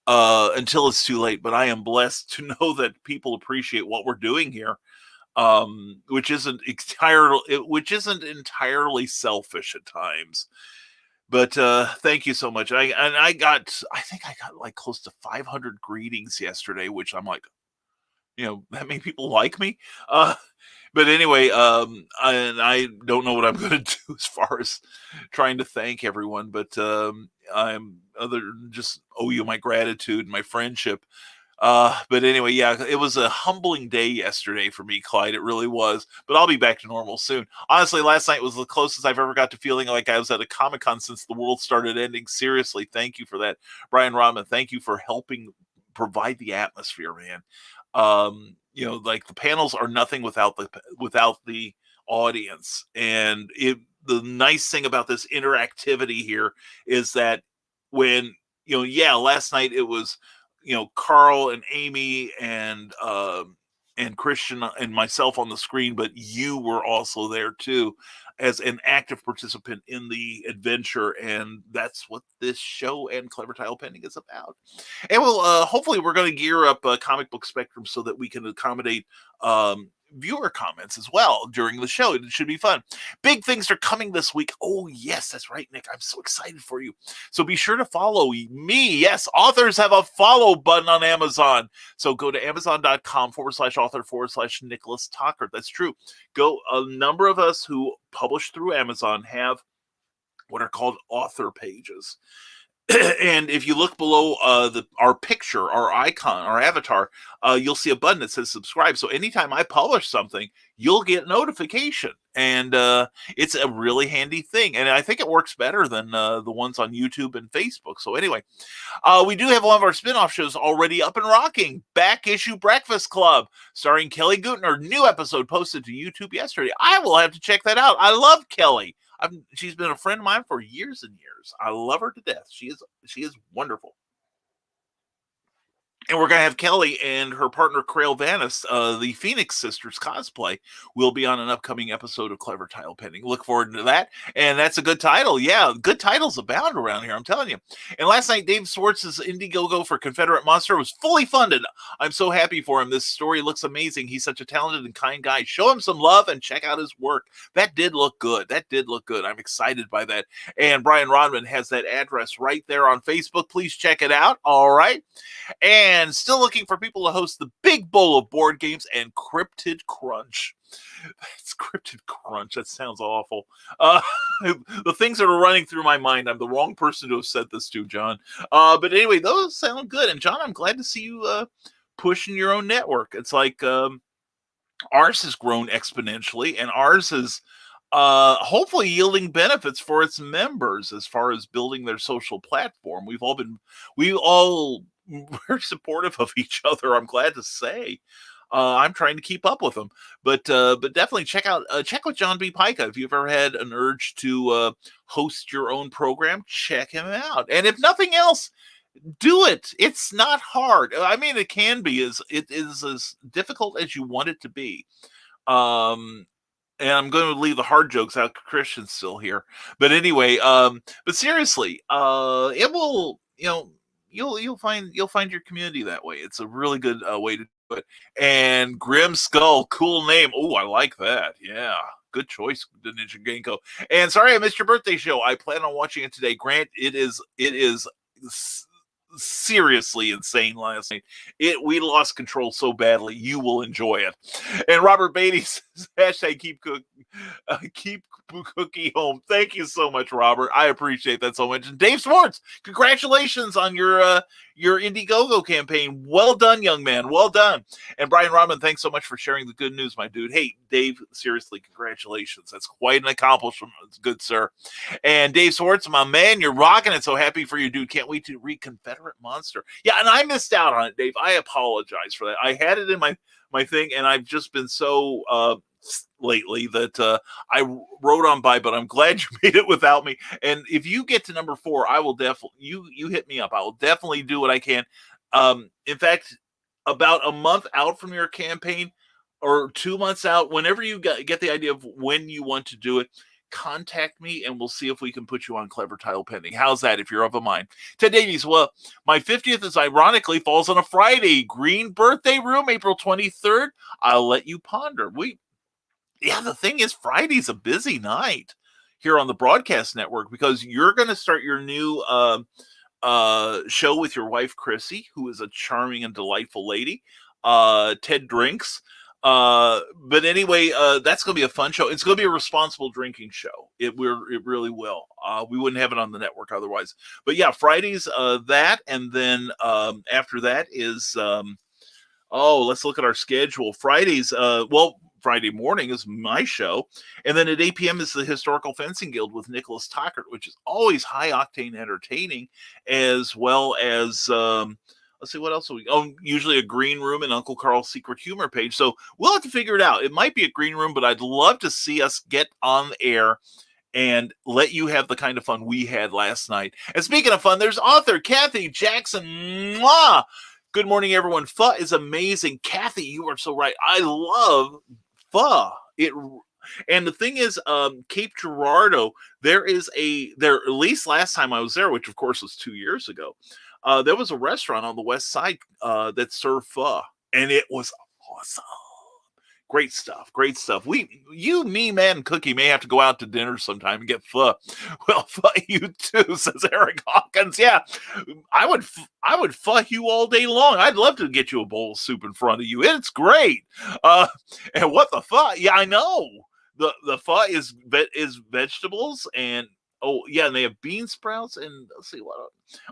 until it's too late. But I am blessed to know that people appreciate what we're doing here, which isn't entirely selfish at times. But thank you so much. I think I got like close to 500 greetings yesterday, which I'm like, that many people like me. But anyway, and I don't know what I'm going to do as far as trying to thank everyone. But just owe you my gratitude, my friendship. But anyway, yeah, it was a humbling day yesterday for me, Clyde. It really was. But I'll be back to normal soon. Honestly, last night was the closest I've ever got to feeling like I was at a Comic-Con since the world started ending. Seriously, thank you for that, Brian Rodman. Thank you for helping provide the atmosphere, man. Like the panels are nothing without the audience. And the nice thing about this interactivity here is that when last night it was Carl and Amy and Christian and myself on the screen, but you were also there too as an active participant in the adventure, and that's what this show and Clever Title Pending is about. And hopefully we're going to gear up Comic Book Spectrum so that we can accommodate viewer comments as well during the show. It should be fun. Big things are coming this week. Oh yes, that's right, Nick. I'm so excited for you. So be sure to follow me. Yes, authors have a follow button on Amazon. So go to amazon.com/author/Nicholas Tockert. That's true. A number of us who publish through Amazon have what are called author pages. And if you look below our picture, our icon, our avatar, you'll see a button that says subscribe. So anytime I publish something, you'll get notification. And it's a really handy thing. And I think it works better than the ones on YouTube and Facebook. So anyway, we do have one of our spin-off shows already up and rocking. Back Issue Breakfast Club, starring Kelly Gutner. New episode posted to YouTube yesterday. I will have to check that out. I love Kelly. She's been a friend of mine for years and years. I love her to death. She is wonderful. And we're going to have Kelly and her partner, Crail Vanis, the Phoenix Sisters cosplay, will be on an upcoming episode of Clever Title Pending. Look forward to that. And that's a good title. Yeah, good titles abound around here, I'm telling you. And last night, Dave Swartz's Indiegogo for Confederate Monster was fully funded. I'm so happy for him. This story looks amazing. He's such a talented and kind guy. Show him some love and check out his work. That did look good. I'm excited by that. And Brian Rodman has that address right there on Facebook. Please check it out. All right. And still looking for people to host the Big Bowl of Board Games and Cryptid Crunch. It's Cryptid Crunch. That sounds awful. The things that are running through my mind, I'm the wrong person to have said this to, John. But anyway, those sound good. And John, I'm glad to see you pushing your own network. It's like ours has grown exponentially, and ours is hopefully yielding benefits for its members as far as building their social platform. We've all very supportive of each other, I'm glad to say. I'm trying to keep up with them, but definitely check with John B. Pica. If you've ever had an urge to host your own program, check him out. And if nothing else, do it. It's not hard. I mean, it can be it is as difficult as you want it to be. And I'm going to leave the hard jokes out. Christian's still here, but anyway, but seriously, it will, you'll find your community that way. It's a really good way to do it. And Grim Skull, cool name. Oh, I like that. Yeah, good choice, Ninja Genko. And sorry I missed your birthday show. I plan on watching it today. Grant, it is seriously insane last night. We lost control so badly. You will enjoy it. And Robert Beatty says, hashtag keep cookie home. Thank you so much, Robert. I appreciate that so much. And Dave Swartz, congratulations on your Indiegogo campaign. Well done, young man. Well done. And Brian Rodman, thanks so much for sharing the good news, my dude. Hey, Dave, seriously, congratulations. That's quite an accomplishment. It's good, sir. And Dave Swartz, my man, you're rocking it. So happy for you, dude. Can't wait to read Confederate Monster. Yeah, and I missed out on it, Dave. I apologize for that. I had it in my thing, and I've just been so lately that I wrote on by, but I'm glad you made it without me. And if you get to number 4, I will definitely, you hit me up. I will definitely do what I can. In fact, about a month out from your campaign or 2 months out, whenever you get the idea of when you want to do it, contact me and we'll see if we can put you on Clever Title Pending. How's that if you're of a mind? Ted Davies, well, my 50th is ironically falls on a Friday. Green birthday room, April 23rd. I'll let you ponder. Yeah, the thing is, Friday's a busy night here on the broadcast network because you're going to start your new show with your wife, Chrissy, who is a charming and delightful lady. Ted Drinks. But anyway, that's going to be a fun show. It's going to be a responsible drinking show. It really will. We wouldn't have it on the network otherwise. But yeah, Fridays, that. And then, after that is, let's look at our schedule. Fridays, Friday morning is my show. And then at 8 p.m. is the Historical Fencing Guild with Nicholas Tockert, which is always high octane entertaining, as well as, let's see, what else we usually a green room and Uncle Carl's secret humor page. So we'll have to figure it out. It might be a green room, but I'd love to see us get on the air and let you have the kind of fun we had last night. And speaking of fun, there's author Kathy Jackson. Mwah! Good morning, everyone. Pho is amazing. Kathy, you are so right. I love pho. And the thing is, Cape Girardeau, there, at least last time I was there, which of course was 2 years ago, there was a restaurant on the west side that served pho, and it was awesome. Great stuff. You, me, man, and Cookie may have to go out to dinner sometime and get pho. Well, pho you too, says Eric Hawkins. Yeah, I would pho you all day long. I'd love to get you a bowl of soup in front of you. It's great. And what the pho? Yeah, I know. The pho is vegetables and. Oh yeah, and they have bean sprouts and let's see what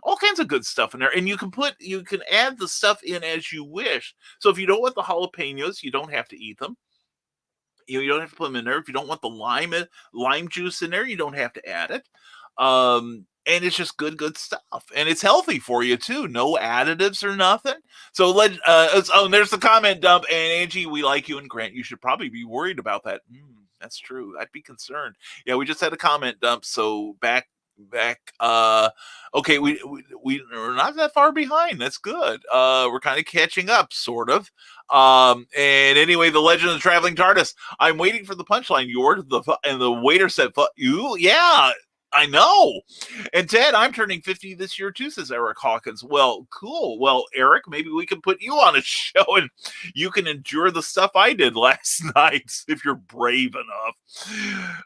all kinds of good stuff in there. And you can add the stuff in as you wish. So if you don't want the jalapenos, you don't have to eat them. You don't have to put them in there. If you don't want the lime juice in there, you don't have to add it. And it's just good stuff. And it's healthy for you too. No additives or nothing. So there's the comment dump. And Angie, we like you, and Grant, you should probably be worried about that. That's true. I'd be concerned. Yeah, we just had a comment dump. So back. Okay, we're not that far behind. That's good. We're kind of catching up, sort of. And anyway, the Legend of the Traveling TARDIS. I'm waiting for the punchline. You ordered and the waiter said, "You, yeah." I know. And Ted, I'm turning 50 this year too, says Eric Hawkins. Well, cool. Well, Eric, maybe we can put you on a show and you can endure the stuff I did last night if you're brave enough.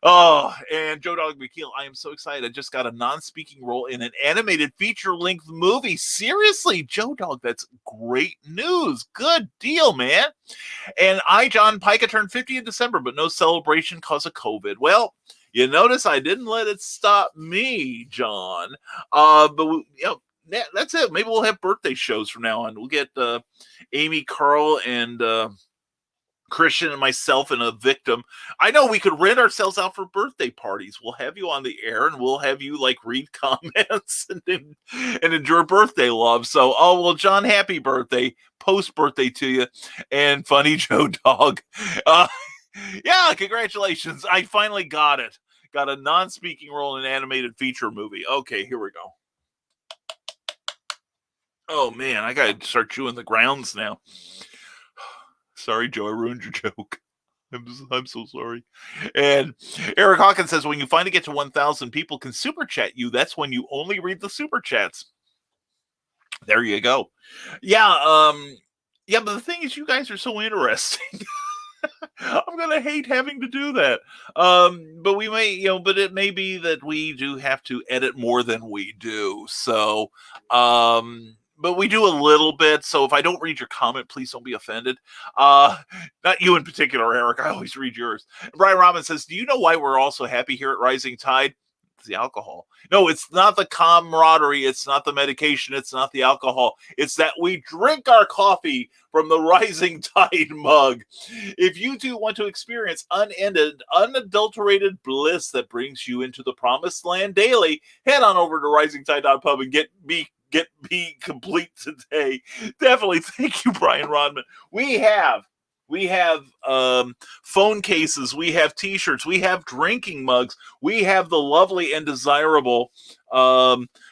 Oh, and Joe Dog McKeel, I am so excited. I just got a non-speaking role in an animated feature-length movie. Seriously, Joe Dog, that's great news. Good deal, man. And John Pica, turned 50 in December, but no celebration because of COVID. Well, you notice I didn't let it stop me, John. But that's it. Maybe we'll have birthday shows from now on. We'll get Amy, Carl, and Christian and myself and a victim. I know we could rent ourselves out for birthday parties. We'll have you on the air and we'll have you read comments and endure birthday love. So, John, happy birthday, post birthday to you, and funny Joe Dog. Yeah, congratulations. I finally got it. Got a non-speaking role in an animated feature movie. Okay, here we go. Oh, man, I got to start chewing the grounds now. Sorry, Joe, I ruined your joke. I'm so sorry. And Eric Hawkins says, when you finally get to 1,000 people can super chat you, that's when you only read the super chats. There you go. Yeah, but the thing is, you guys are so interesting. I'm gonna hate having to do that. But we may, but it may be that we do have to edit more than we do. So, but we do a little bit. So if I don't read your comment, please don't be offended. Not you in particular, Eric. I always read yours. Brian Robin says, do you know why we're all so happy here at Rising Tide? It's the alcohol. No, it's not the camaraderie. It's not the medication. It's not the alcohol. It's that we drink our coffee from the Rising Tide mug. If you too want to experience unended, unadulterated bliss that brings you into the promised land daily, head on over to risingtide.pub and be complete today. Definitely. Thank you, Brian Rodman. We have phone cases, we have t-shirts, we have drinking mugs, we have the lovely and desirable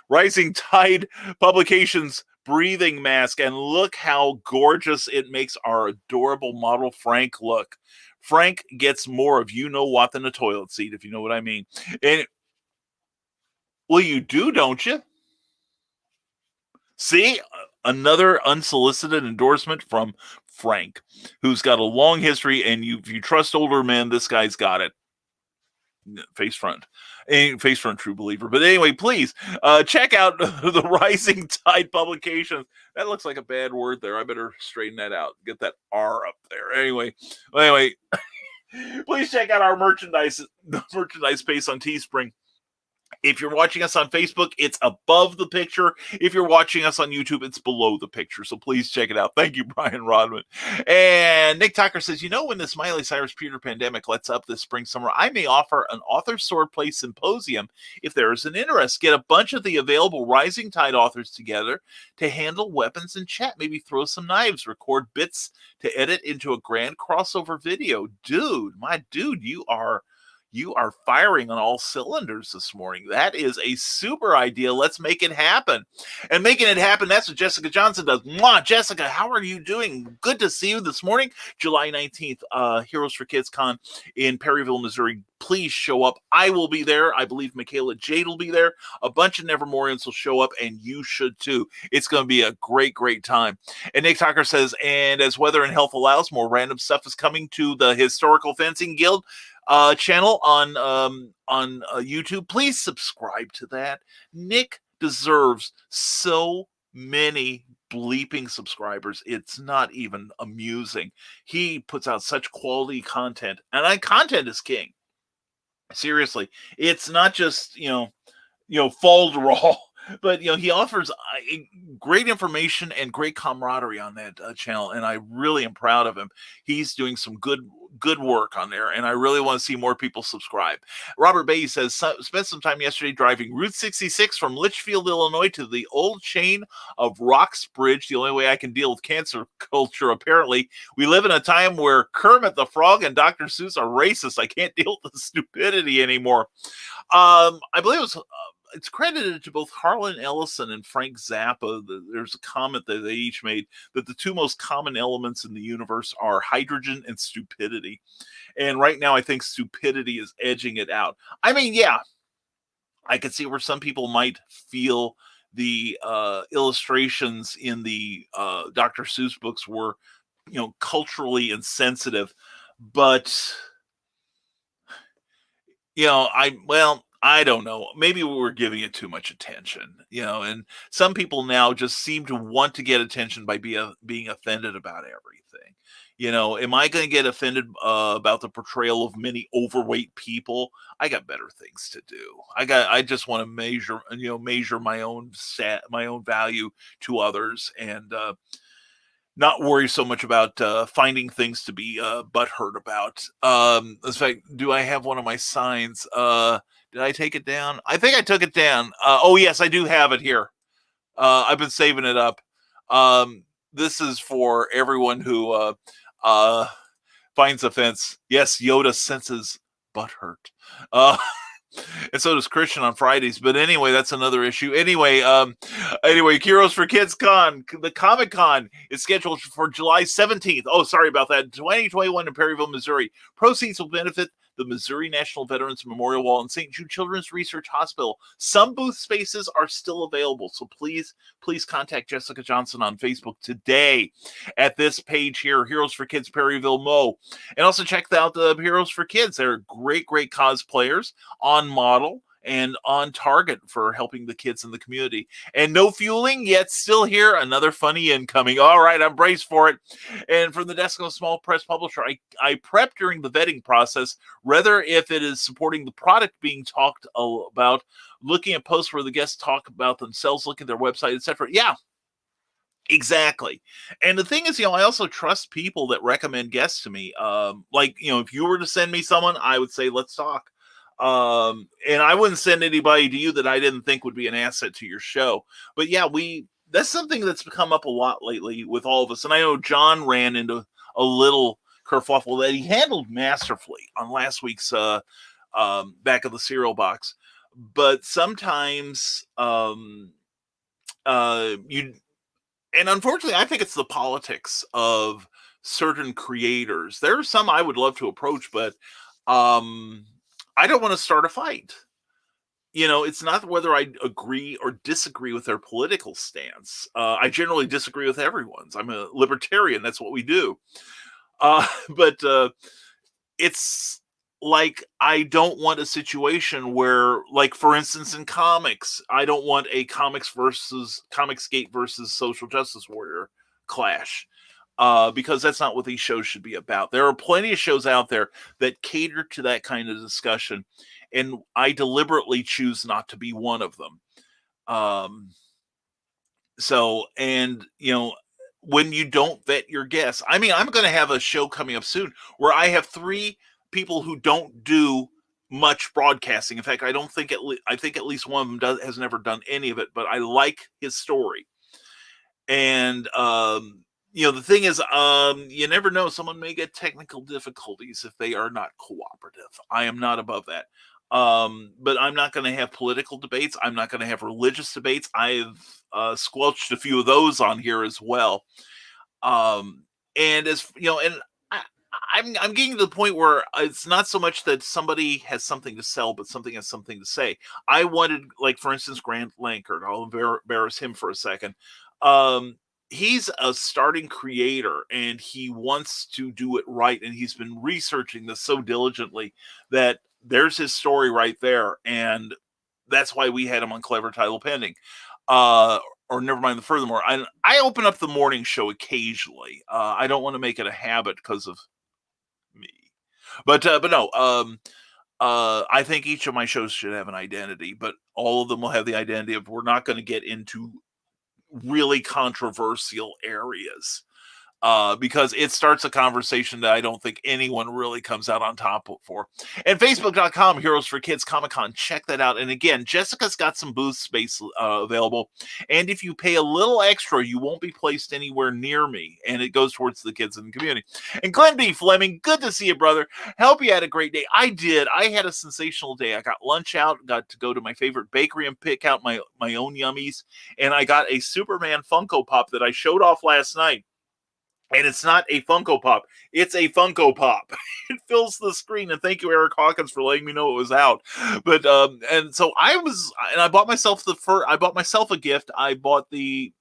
Rising Tide Publications breathing mask, and look how gorgeous it makes our adorable model Frank look. Frank gets more of you-know-what than a toilet seat, if you know what I mean. And well, you do, don't you? See? Another unsolicited endorsement from Frank, who's got a long history, and if you trust older men, this guy's got it. face front true believer. But anyway, please check out the Rising Tide publications. That looks like a bad word there. I better straighten that out, get that R up there. Anyway please check out our merchandise page on Teespring. If you're watching us on Facebook, it's above the picture. If you're watching us on YouTube, it's below the picture. So please check it out. Thank you, Brian Rodman. And Nick Tucker says, when the Miley Cyrus Peter pandemic lets up this spring, summer, I may offer an author swordplay symposium if there is an interest. Get a bunch of the available Rising Tide authors together to handle weapons and chat. Maybe throw some knives, record bits to edit into a grand crossover video. Dude, you are firing on all cylinders this morning. That is a super idea. Let's make it happen. And making it happen, that's what Jessica Johnson does. Mwah! Jessica, how are you doing? Good to see you this morning. July 19th, Heroes for Kids Con in Perryville, Missouri. Please show up. I will be there. I believe Michaela Jade will be there. A bunch of Nevermorians will show up, and you should too. It's going to be a great, great time. And Nick Tucker says, and as weather and health allows, more random stuff is coming to the Historical Fencing Guild channel on YouTube. Please subscribe to that. Nick deserves so many bleeping subscribers. It's not even amusing. He puts out such quality content, and content is king. Seriously, it's not just folderol, but he offers great information and great camaraderie on that channel, and I really am proud of him. He's doing some good work on there, and I really want to see more people subscribe. Robert Bay says, spent some time yesterday driving Route 66 from Litchfield, Illinois to the old chain of Rocks Bridge. The only way I can deal with cancer culture, apparently. We live in a time where Kermit the Frog and Dr. Seuss are racist. I can't deal with the stupidity anymore. I believe it was... it's credited to both Harlan Ellison and Frank Zappa. There's a comment that they each made that the two most common elements in the universe are hydrogen and stupidity. And right now, I think stupidity is edging it out. I mean, yeah, I could see where some people might feel the illustrations in the Dr. Seuss books were, culturally insensitive. But, I don't know. Maybe we were giving it too much attention, and some people now just seem to want to get attention by being offended about everything. Am I going to get offended about the portrayal of many overweight people? I got better things to do. I just want to measure my own value to others, and not worry so much about finding things to be butthurt about. In fact, do I have one of my signs? Did I take it down? I think I took it down. Oh, yes, I do have it here. I've been saving it up. This is for everyone who finds offense. Yes, Yoda senses butthurt. And so does Christian on Fridays. But anyway, that's another issue. Anyway, Heroes for Kids Con, the Comic Con is scheduled for July 17th. Oh, sorry about that. 2021 in Perryville, Missouri. Proceeds will benefit the Missouri National Veterans Memorial Wall and St. Jude Children's Research Hospital. Some booth spaces are still available, so please contact Jessica Johnson on Facebook today at this page here, Heroes for Kids Perryville Mo. And also check out the Heroes for Kids. They're great cosplayers, on model and on target for helping the kids in the community. And no fueling, yet still here. Another funny incoming. All right, I'm braced for it. And from the desk of a small press publisher, I prep during the vetting process, whether if it is supporting the product being talked about, looking at posts where the guests talk about themselves, looking at their website, etc. Yeah, exactly. And the thing is, I also trust people that recommend guests to me. If you were to send me someone, I would say, let's talk. And I wouldn't send anybody to you that I didn't think would be an asset to your show. But yeah, that's something that's come up a lot lately with all of us. And I know John ran into a little kerfuffle that he handled masterfully on last week's back of the cereal box. But sometimes and unfortunately, I think it's the politics of certain creators. There are some I would love to approach, but I don't want to start a fight. It's not whether I agree or disagree with their political stance. I generally disagree with everyone's. I'm a libertarian. That's what we do. But it's like, I don't want a situation where, like, for instance, in comics, I don't want a Comicsgate versus Social Justice Warrior clash, because that's not what these shows should be about. There are plenty of shows out there that cater to that kind of discussion, and I deliberately choose not to be one of them. Um, so, and when you don't vet your guests, I mean, I'm going to have a show coming up soon where I have 3 people who don't do much broadcasting. In fact, I don't think I think at least one of them has never done any of it, but I like his story. And the thing is, you never know. Someone may get technical difficulties if they are not cooperative. I am not above that. But I'm not going to have political debates. I'm not going to have religious debates. I've squelched a few of those on here as well. And as and I'm getting to the point where it's not so much that somebody has something to sell, but something has something to say. I wanted, like, for instance, Grant Lankard. I'll embarrass him for a second. He's a starting creator and he wants to do it right. And he's been researching this so diligently that there's his story right there. And that's why we had him on Clever Title Pending. Or Nevermind the Furthermore. I open up the morning show occasionally. I don't want to make it a habit because of me. But no, I think each of my shows should have an identity, but all of them will have the identity of, we're not going to get into really controversial areas. Because it starts a conversation that I don't think anyone really comes out on top for. And Facebook.com, Heroes for Kids Comic-Con, check that out. And again, Jessica's got some booth space available. And if you pay a little extra, you won't be placed anywhere near me. And it goes towards the kids in the community. And Glenn B. Fleming, good to see you, brother. Hope you had a great day. I did. I had a sensational day. I got lunch out, got to go to my favorite bakery and pick out my own yummies. And I got a Superman Funko Pop that I showed off last night. And it's not a Funko Pop. It's a Funko Pop. It fills the screen. And thank you, Eric Hawkins, for letting me know it was out. But and so I bought myself I bought myself a gift. I bought the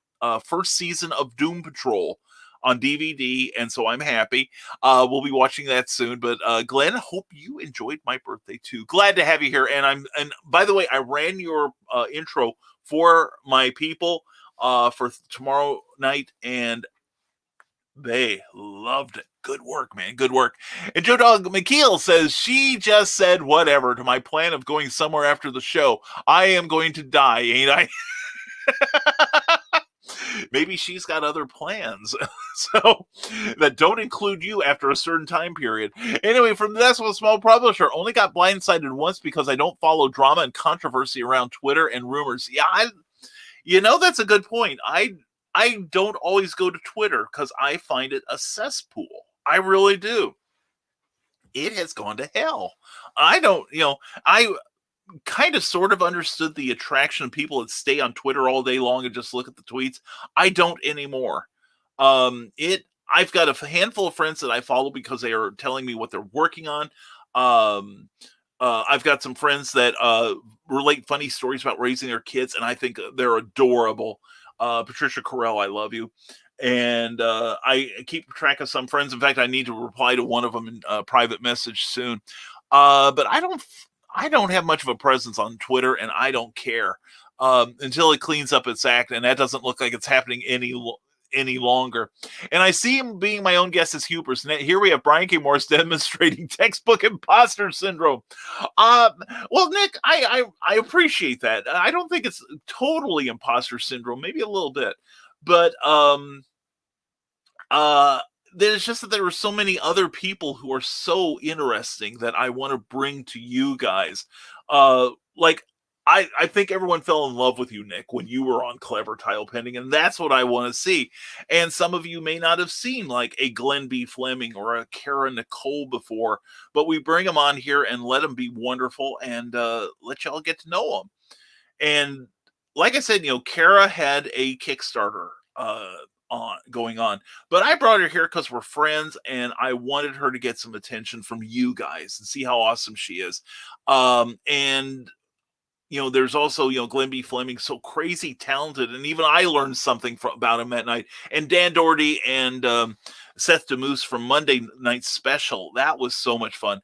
first season of Doom Patrol on DVD, and so I'm happy. We'll be watching that soon. But Glenn, hope you enjoyed my birthday too. Glad to have you here. And by the way, I ran your intro for my people for tomorrow night, and they loved it. Good work, man. Good work. And Joe Dog McKeel says, she just said whatever to my plan of going somewhere after the show. I am going to die, ain't I? Maybe she's got other plans so that don't include you after a certain time period. Anyway, from That's a Small Publisher, only got blindsided once because I don't follow drama and controversy around Twitter and rumors. Yeah, that's a good point. I don't always go to Twitter because I find it a cesspool. I really do. It has gone to hell. I kind of sort of understood the attraction of people that stay on Twitter all day long and just look at the tweets. I don't anymore. I've got a handful of friends that I follow because they are telling me what they're working on. I've got some friends that relate funny stories about raising their kids, and I think they're adorable. Patricia Correll, I love you. And I keep track of some friends. In fact, I need to reply to one of them in a private message soon. But I don't have much of a presence on Twitter, and I don't care until it cleans up its act, and that doesn't look like it's happening any longer. And I see him being my own guest as Hubers. And here we have Brian K. Morris demonstrating textbook imposter syndrome. Well, Nick, I appreciate that. I don't think it's totally imposter syndrome, maybe a little bit, but there's just that there are so many other people who are so interesting that I want to bring to you guys. Like, I think everyone fell in love with you, Nick, when you were on Clever Title Pending, and that's what I want to see. And some of you may not have seen like a Glenn B. Fleming or a Kara Nicole before, but we bring them on here and let them be wonderful and let y'all get to know them. And like I said, Kara had a Kickstarter going on, but I brought her here because we're friends and I wanted her to get some attention from you guys and see how awesome she is. And there's also, Glenn B. Fleming, so crazy talented. And even I learned something about him that night. And Dan Doherty and Seth DeMoose from Monday Night Special. That was so much fun.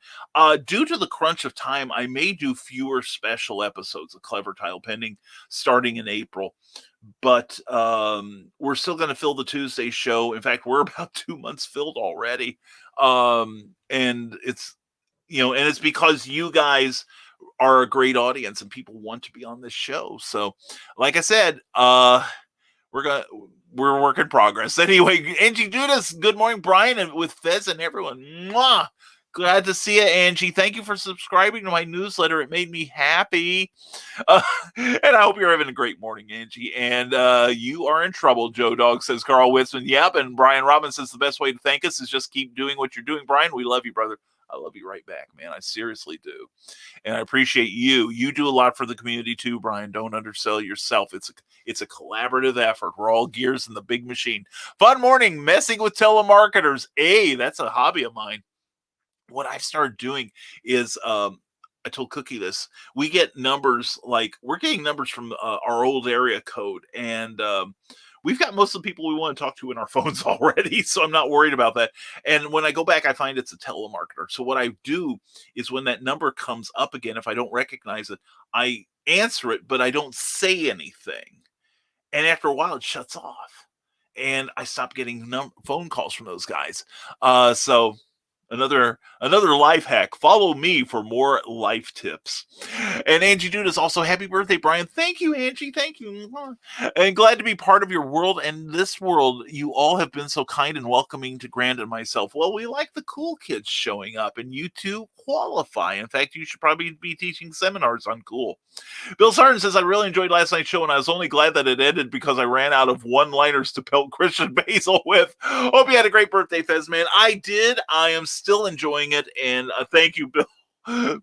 Due to the crunch of time, I may do fewer special episodes of Clever Title Pending starting in April. But we're still going to fill the Tuesday show. In fact, we're about 2 months filled already. And it's, and it's because you guys are a great audience and people want to be on this show. So like I said, we're a work in progress. Anyway, Angie Judas, good morning, Brian, and with Fez and everyone. Mwah! Glad to see you, Angie. Thank you for subscribing to my newsletter. It made me happy. And I hope you're having a great morning, Angie. And you are in trouble, Joe Dog, says Carl Witzman. Yep. And Brian Robbins says the best way to thank us is just keep doing what you're doing. Brian, we love you, brother. I love you right back, man. I seriously do. And I appreciate you. You do a lot for the community too, Brian. Don't undersell yourself. It's a collaborative effort. We're all gears in the big machine. Fun morning, messing with telemarketers. Hey, that's a hobby of mine. What I've started doing is, I told Cookie this, we get numbers, we're getting numbers from our old area code. And we've got most of the people we want to talk to in our phones already, so I'm not worried about that. And when I go back, I find it's a telemarketer. So what I do is when that number comes up again, if I don't recognize it, I answer it, but I don't say anything. And after a while, it shuts off. And I stop getting phone calls from those guys. So another life hack. Follow me for more life tips. And Angie Dudas also, happy birthday, Brian. Thank you, Angie. Thank you. And glad to be part of your world and this world. You all have been so kind and welcoming to Grant and myself. Well, we like the cool kids showing up, and you two qualify. In fact, you should probably be teaching seminars on cool. Bill Sarton says, I really enjoyed last night's show, and I was only glad that it ended because I ran out of one-liners to pelt Christian Basil with. Hope you had a great birthday, Fez, man. I did. I am still enjoying it, and thank you,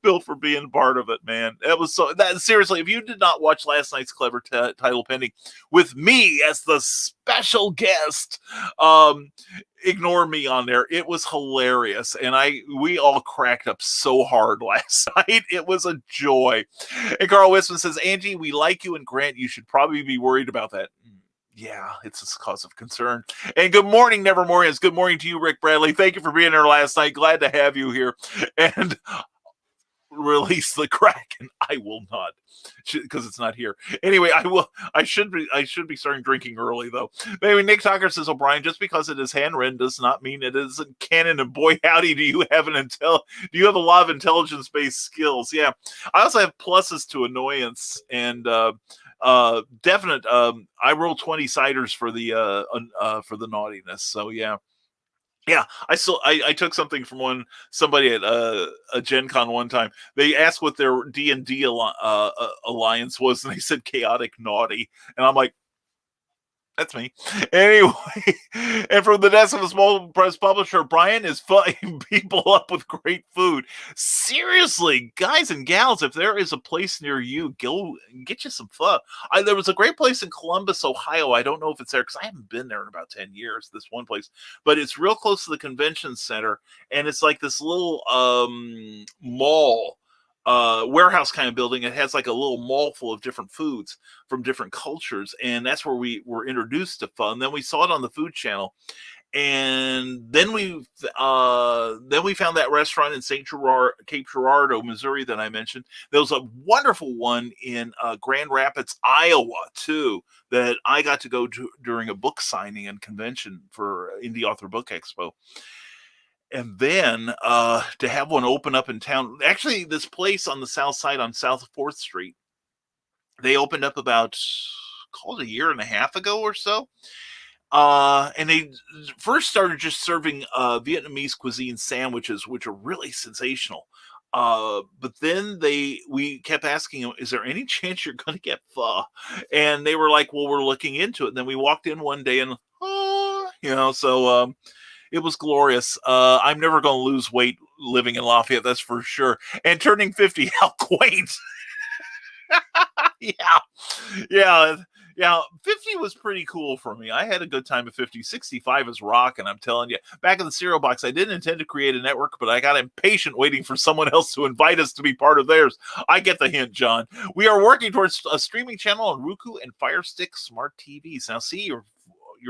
Bill, for being part of it, man. That was seriously, if you did not watch last night's Clever Title Pending with me as the special guest, ignore me on there. It was hilarious, and we all cracked up so hard last night. It was a joy. And Carl Wisman says, Angie, we like you, and Grant, you should probably be worried about that. Yeah, it's a cause of concern. And good morning, Nevermorians. Good morning to you, Rick Bradley. Thank you for being there last night. Glad to have you here. And release the Kraken. I will not, because it's not here. Anyway, I should be starting drinking early though. Maybe Nick Tucker says, O'Brien, just because it is handwritten does not mean it isn't canon. And boy, howdy, do you have a lot of intelligence-based skills? Yeah, I also have pluses to annoyance and definite. I roll 20 ciders for the naughtiness. So yeah. Yeah, I took something from somebody at a Gen Con one time. They asked what their D&D alliance was, and they said chaotic naughty. And I'm like, that's me. Anyway, and from the desk of a small press publisher, Brian is filling people up with great food. Seriously, guys and gals, if there is a place near you, go get you some pho. There was a great place in Columbus, Ohio. I don't know if it's there because I haven't been there in about 10 years, this one place. But it's real close to the convention center, and it's like this little mall. Warehouse kind of building. It has like a little mall full of different foods from different cultures, and that's where we were introduced to pho. And then we saw it on the Food Channel, and then we found that restaurant in Cape Girardeau, Missouri that I mentioned. There was a wonderful one in Grand Rapids, Iowa, too, that I got to go to during a book signing and convention for Indie Author Book Expo. And then to have one open up in town. Actually, this place on the south side on South 4th Street, they opened up about, called a year and a half ago or so. And they first started just serving Vietnamese cuisine sandwiches, which are really sensational. But then we kept asking them, is there any chance you're going to get pho? And they were like, well, we're looking into it. And then we walked in one day and, so it was glorious. I'm never going to lose weight living in Lafayette, that's for sure. And turning 50, how quaint. Yeah. Yeah, 50 was pretty cool for me. I had a good time at 50. 65 is rock, and I'm telling you, back in the cereal box, I didn't intend to create a network, but I got impatient waiting for someone else to invite us to be part of theirs. I get the hint, John. We are working towards a streaming channel on Roku and Fire Stick smart TVs. Now, see, you're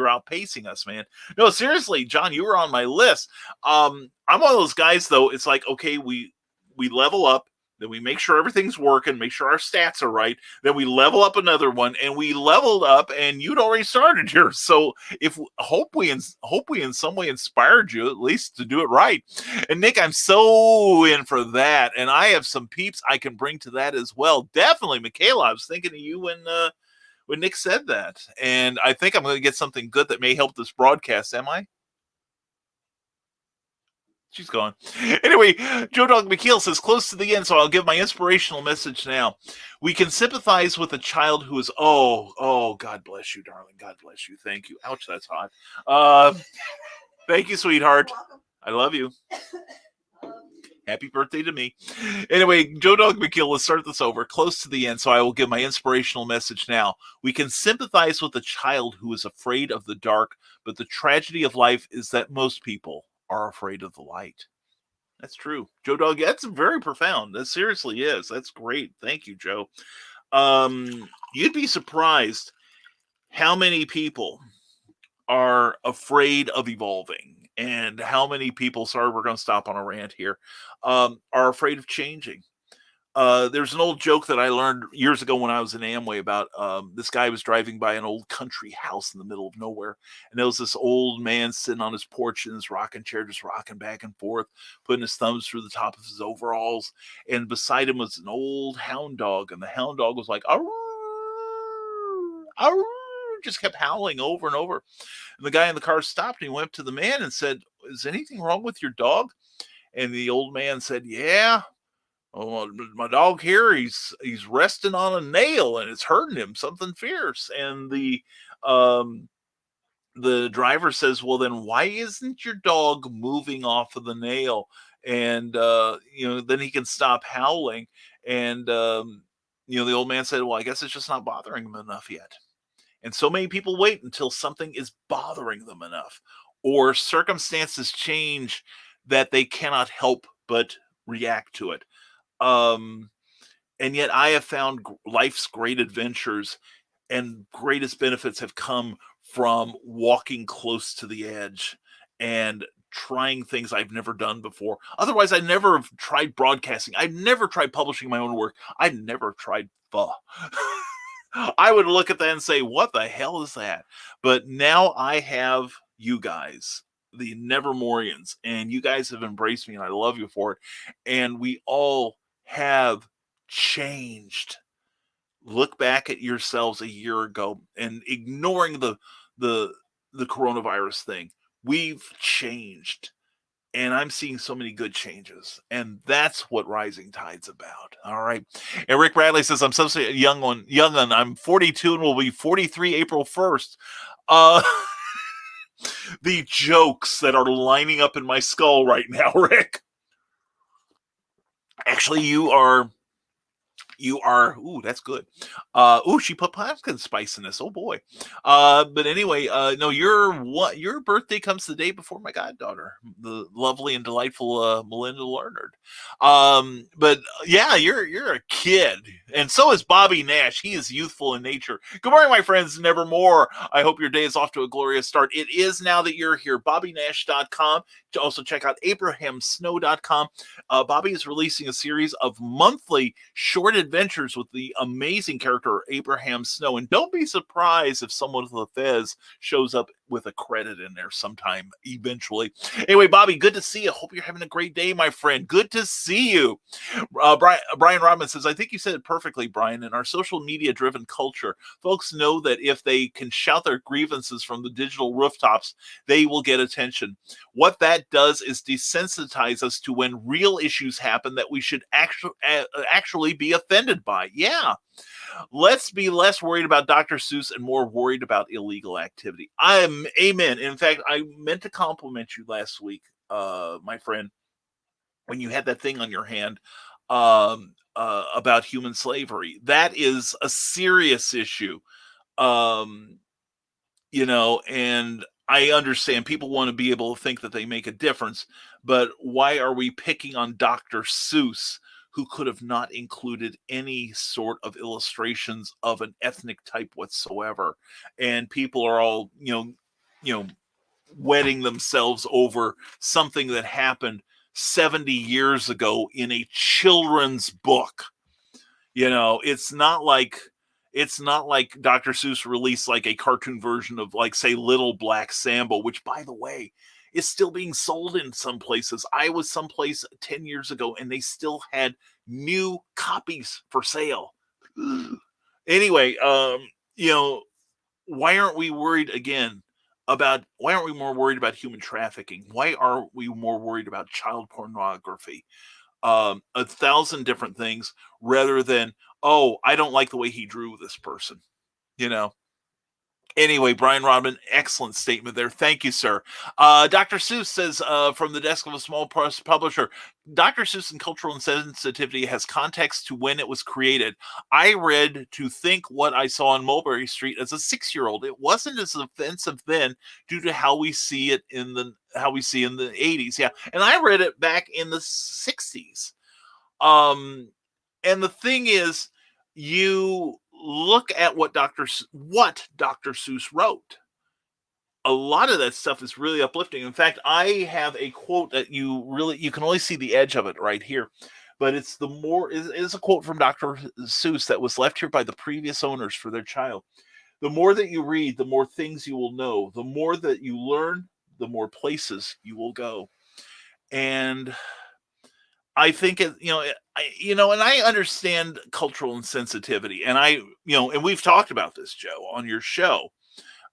outpacing us, man. No, seriously, John, you were on my list. I'm one of those guys, though. It's like, okay, we level up. Then we make sure everything's working, make sure our stats are right. Then we level up another one, and we leveled up, and you'd already started yours. So if hope we in some way inspired you at least to do it right. And Nick, I'm so in for that, and I have some peeps I can bring to that as well. Definitely, Michaela. I was thinking of you when Nick said that, and I think I'm going to get something good that may help this broadcast. Am I? She's gone. Anyway, Joe Dog McKeel says, close to the end, so I'll give my inspirational message now. We can sympathize with a child who is, God bless you, darling. God bless you. Thank you. Ouch, that's hot. Thank you, sweetheart. I love you. Happy birthday to me. Anyway, Joe Dog McKeel, let's start this over. Close to the end, so I will give my inspirational message now. We can sympathize with a child who is afraid of the dark, but the tragedy of life is that most people are afraid of the light. That's true. Joe Dog, that's very profound. That seriously is. That's great. Thank you, Joe. You'd be surprised how many people are afraid of evolving, and how many people, sorry, we're going to stop on a rant here, are afraid of changing. There's an old joke that I learned years ago when I was in Amway about this guy was driving by an old country house in the middle of nowhere. And there was this old man sitting on his porch in his rocking chair, just rocking back and forth, putting his thumbs through the top of his overalls. And beside him was an old hound dog. And the hound dog was like, arr, arr, just kept howling over and over. And the guy in the car stopped and he went up to the man and said, is anything wrong with your dog? And the old man said, yeah. Oh, my dog here, he's resting on a nail and it's hurting him, something fierce. And the driver says, well, then why isn't your dog moving off of the nail? And, then he can stop howling. And, the old man said, well, I guess it's just not bothering him enough yet. And so many people wait until something is bothering them enough, or circumstances change that they cannot help but react to it. And yet I have found life's great adventures and greatest benefits have come from walking close to the edge and trying things I've never done before. Otherwise, I never have tried broadcasting. I've never tried publishing my own work. I've never tried pho. I would look at that and say, what the hell is that? But now I have you guys, the Nevermorians, and you guys have embraced me and I love you for it. And we all have changed. Look back at yourselves a year ago and ignoring the coronavirus thing. We've changed. And I'm seeing so many good changes. And that's what Rising Tide's about. All right. And Rick Bradley says, I'm such a young one. I'm 42 and will be 43 April 1st. The jokes that are lining up in my skull right now, Rick. Actually, you are, ooh, that's good. She put pumpkin spice in this. Oh boy. But anyway, no, your birthday comes the day before my goddaughter, the lovely and delightful Melinda Leonard. But yeah, you're a kid. And so is Bobby Nash. He is youthful in nature. Good morning, my friends. Nevermore. I hope your day is off to a glorious start. It is now that you're here. BobbyNash.com. Also check out AbrahamSnow.com. Bobby is releasing a series of monthly short adventures with the amazing character Abraham Snow. And don't be surprised if someone with a fez shows up with a credit in there sometime eventually. Anyway, Bobby, good to see you. Hope you're having a great day, my friend. Good to see you. Brian Rodman says, I think you said it perfectly, Brian. In our social media driven culture, folks know that if they can shout their grievances from the digital rooftops, they will get attention. What that does is desensitize us to when real issues happen that we should actually be offended by. Yeah. Let's be less worried about Dr. Seuss and more worried about illegal activity. Amen. In fact, I meant to compliment you last week, my friend, when you had that thing on your hand about human slavery. That is a serious issue. Um, and I understand people want to be able to think that they make a difference, but why are we picking on Dr. Seuss, who could have not included any sort of illustrations of an ethnic type whatsoever? And people are all, wetting themselves over something that happened 70 years ago in a children's book. It's not like Dr. Seuss released like a cartoon version of, like, say, Little Black Sambo, which, by the way, is still being sold in some places. I was someplace 10 years ago and they still had new copies for sale. Anyway, why aren't we worried again why aren't we more worried about human trafficking? Why are we more worried about child pornography? 1,000 different things, rather than, oh, I don't like the way he drew this person, you know. Anyway, Brian Rodman, excellent statement there. Thank you, sir. Dr. Seuss says, from the desk of a small press publisher, Dr. Seuss and Cultural Insensitivity has context to when it was created. I read To Think What I Saw on Mulberry Street as a 6-year-old. It wasn't as offensive then due to how we see it in the 80s. Yeah. And I read it back in the 60s. And the thing is, you look at what Dr. Seuss wrote. A lot of that stuff is really uplifting. In fact, I have a quote that you can only see the edge of it right here, but it's a quote from Dr. Seuss that was left here by the previous owners for their child. The more that you read, the more things you will know. The more that you learn, the more places you will go. And I think and I understand cultural insensitivity, and and we've talked about this, Joe, on your show.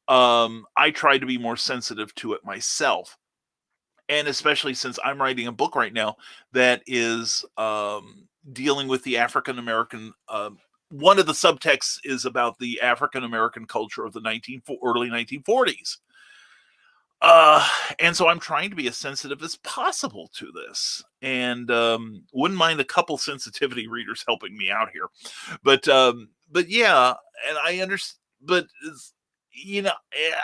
I try to be more sensitive to it myself, and especially since I'm writing a book right now that is dealing with the African American. One of the subtexts is about the African American culture of the early 1940s. And so I'm trying to be as sensitive as possible to this, and wouldn't mind a couple sensitivity readers helping me out here. But yeah, and I understand. But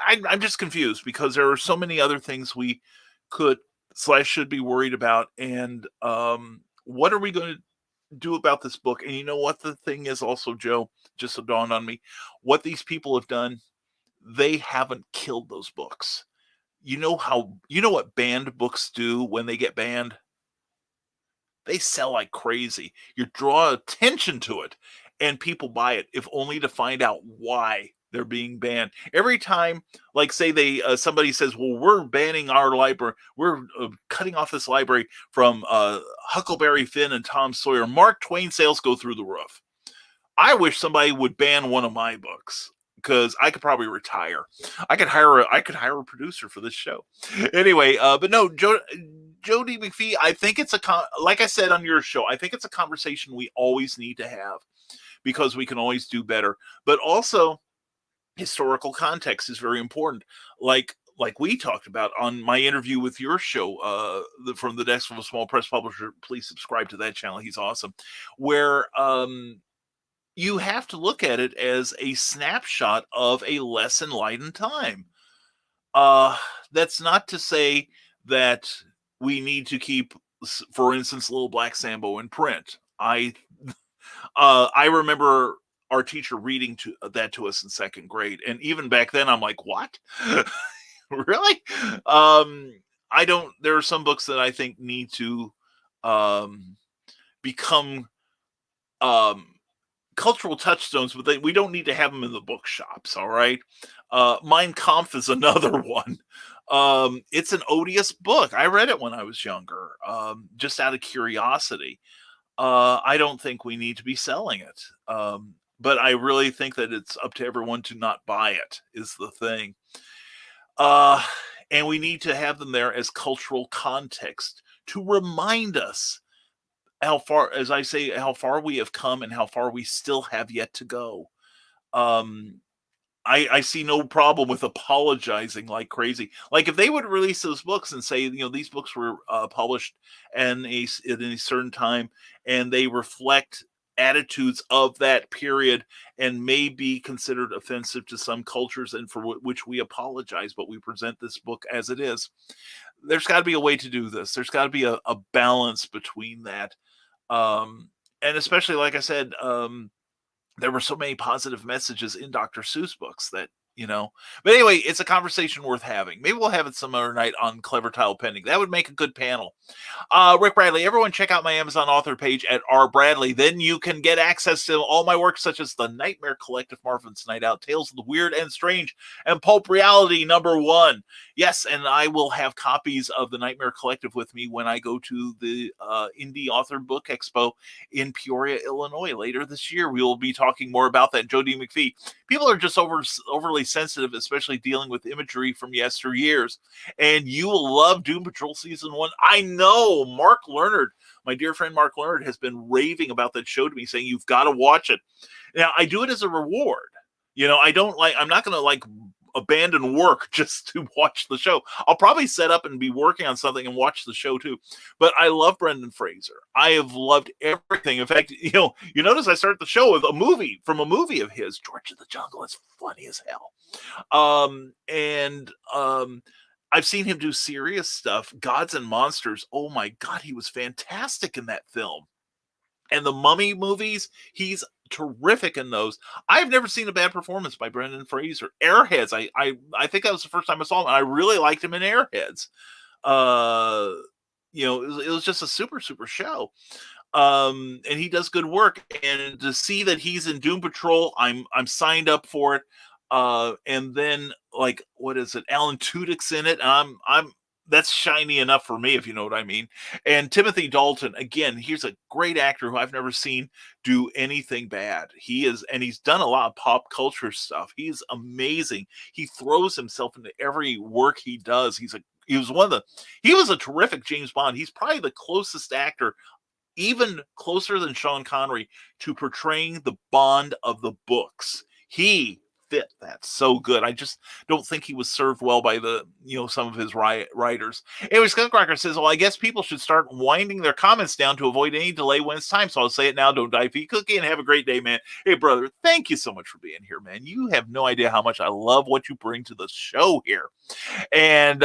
I'm just confused because there are so many other things we should be worried about, and what are we going to do about this book? And you know what the thing is also, Joe, just dawned on me, what these people have done. They haven't killed those books. You know what banned books do when they get banned? They sell like crazy. You draw attention to it and people buy it, if only to find out why they're being banned. Every time, like, say somebody says, well, we're banning our library. We're cutting off this library from Huckleberry Finn and Tom Sawyer. Mark Twain sales go through the roof. I wish somebody would ban one of my books, because I could probably retire. I could hire a producer for this show. Anyway, but no, Joe D. McPhee, I think it's like I said on your show, I think it's a conversation we always need to have, because we can always do better. But also, historical context is very important. Like we talked about on my interview with your show, from the desk of a small press publisher. Please subscribe to that channel. He's awesome. Where you have to look at it as a snapshot of a less enlightened time. That's not to say that we need to keep, for instance, Little Black Sambo in print. I remember our teacher reading that to us in second grade, and even back then, I'm like, what? Really? There are some books that I think need to become cultural touchstones, but we don't need to have them in the bookshops. All right. Mein Kampf is another one. It's an odious book. I read it when I was younger, just out of curiosity. I don't think we need to be selling it. But I really think that it's up to everyone to not buy it, is the thing. And we need to have them there as cultural context to remind us how far we have come and how far we still have yet to go. I see no problem with apologizing like crazy. Like, if they would release those books and say, these books were published in a certain time, and they reflect attitudes of that period and may be considered offensive to some cultures, and for which we apologize, but we present this book as it is. There's got to be a way to do this. There's got to be a balance between that. And especially, like I said, there were so many positive messages in Dr. Seuss books that, but anyway, it's a conversation worth having. Maybe we'll have it some other night on Clever Tile Pending. That would make a good panel. Rick Bradley, everyone check out my Amazon author page at R. Bradley. Then you can get access to all my work, such as The Nightmare Collective, Marvin's Night Out, Tales of the Weird and Strange, and Pulp Reality #1. Yes, and I will have copies of The Nightmare Collective with me when I go to the Indie Author Book Expo in Peoria, Illinois later this year. We will be talking more about that. Joe D. McPhee. People are just overly sensitive, especially dealing with imagery from yesteryears. And you will love Doom Patrol Season 1. I know Mark Leonard, my dear friend Mark Leonard, has been raving about that show to me, saying you've got to watch it. Now, I do it as a reward. I'm not going to abandon work just to watch the show. I'll probably set up and be working on something and watch the show too. But I love Brendan Fraser. I have loved everything. In fact, you notice I start the show with a movie of his, George of the Jungle. It's funny as hell. I've seen him do serious stuff. Gods and Monsters. Oh my God, he was fantastic in that film. And the Mummy movies, he's terrific in those. I've never seen a bad performance by Brendan Fraser. Airheads, I think that was the first time I saw him, and I really liked him in Airheads. It was just a super, super show. And he does good work. And to see that he's in Doom Patrol, I'm signed up for it. And then what is it? Alan Tudyk's in it. And that's shiny enough for me, if you know what I mean. And Timothy Dalton, again, he's a great actor who I've never seen do anything bad. He's done a lot of pop culture stuff. He's amazing. He throws himself into every work he does. He was a terrific James Bond. He's probably the closest actor, even closer than Sean Connery, to portraying the Bond of the books. He fit that so good. I just don't think he was served well by some of his writers. Anyway, Skunkrocker says, well, I guess people should start winding their comments down to avoid any delay when it's time. So I'll say it now. Don't die, feed cookie, and have a great day, man. Hey, brother, thank you so much for being here, man. You have no idea how much I love what you bring to the show here. And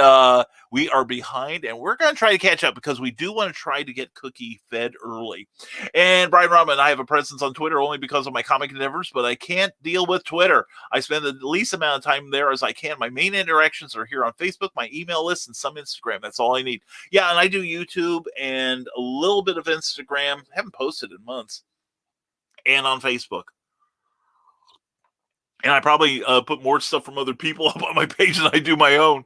we are behind, and we're going to try to catch up because we do want to try to get Cookie fed early. And Brian Rahman, I have a presence on Twitter only because of my comic endeavors, but I can't deal with Twitter. I spend the least amount of time there as I can. My main interactions are here on Facebook, my email list, and some Instagram. That's all I need. Yeah, and I do YouTube and a little bit of Instagram. I haven't posted in months. And on Facebook. And I probably put more stuff from other people up on my page than I do my own.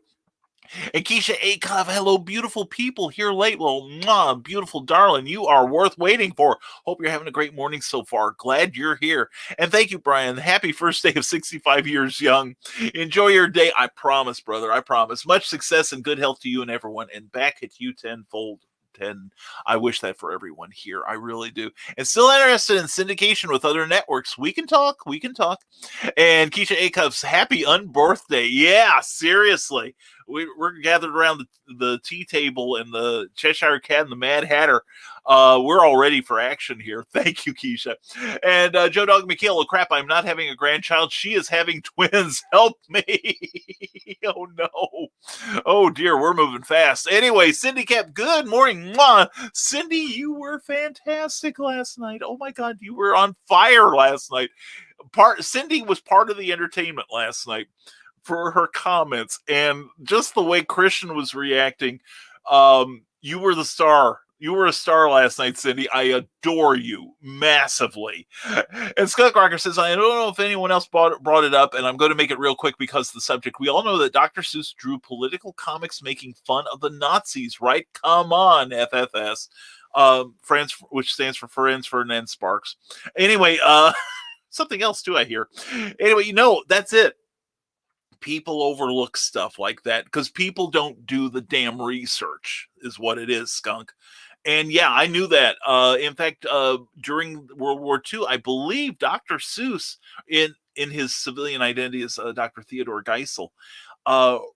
And Keisha Akov, hello, beautiful people here late. Well, beautiful darling, you are worth waiting for. Hope you're having a great morning so far. Glad you're here. And thank you, Brian. Happy first day of 65 years young. Enjoy your day. I promise, brother. I promise. Much success and good health to you and everyone. And back at you tenfold. And I wish that for everyone here. I really do. And still interested in syndication with other networks. We can talk. And Keisha Akov's happy unbirthday. Yeah, seriously. We're gathered around the tea table and the Cheshire Cat and the Mad Hatter. We're all ready for action here. Thank you, Keisha. And Joe Dog McHale, oh crap, I'm not having a grandchild. She is having twins. Help me. Oh, no. Oh, dear, we're moving fast. Anyway, Cindy Cap, good morning. Mwah. Cindy, you were fantastic last night. Oh, my God, you were on fire last night. Cindy was part of the entertainment last night for her comments and just the way Christian was reacting. You were the star. You were a star last night, Cindy. I adore you massively. And Scott Crocker says, I don't know if anyone else brought it up, and I'm going to make it real quick because of the subject. We all know that Dr. Seuss drew political comics making fun of the Nazis, right? Come on, FFS. France, which stands for Franz Ferdinand Sparks. Anyway, something else too, I hear. Anyway, that's it. People overlook stuff like that because people don't do the damn research is what it is, Skunk. And yeah, I knew that. In fact, during World War II, I believe Dr. Seuss, in his civilian identity as Dr. Theodore Geisel,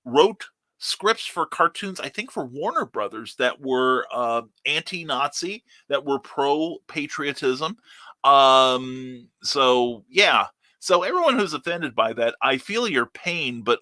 wrote scripts for cartoons, I think for Warner Brothers, that were anti-Nazi, that were pro-patriotism. So yeah. So everyone who's offended by that, I feel your pain, but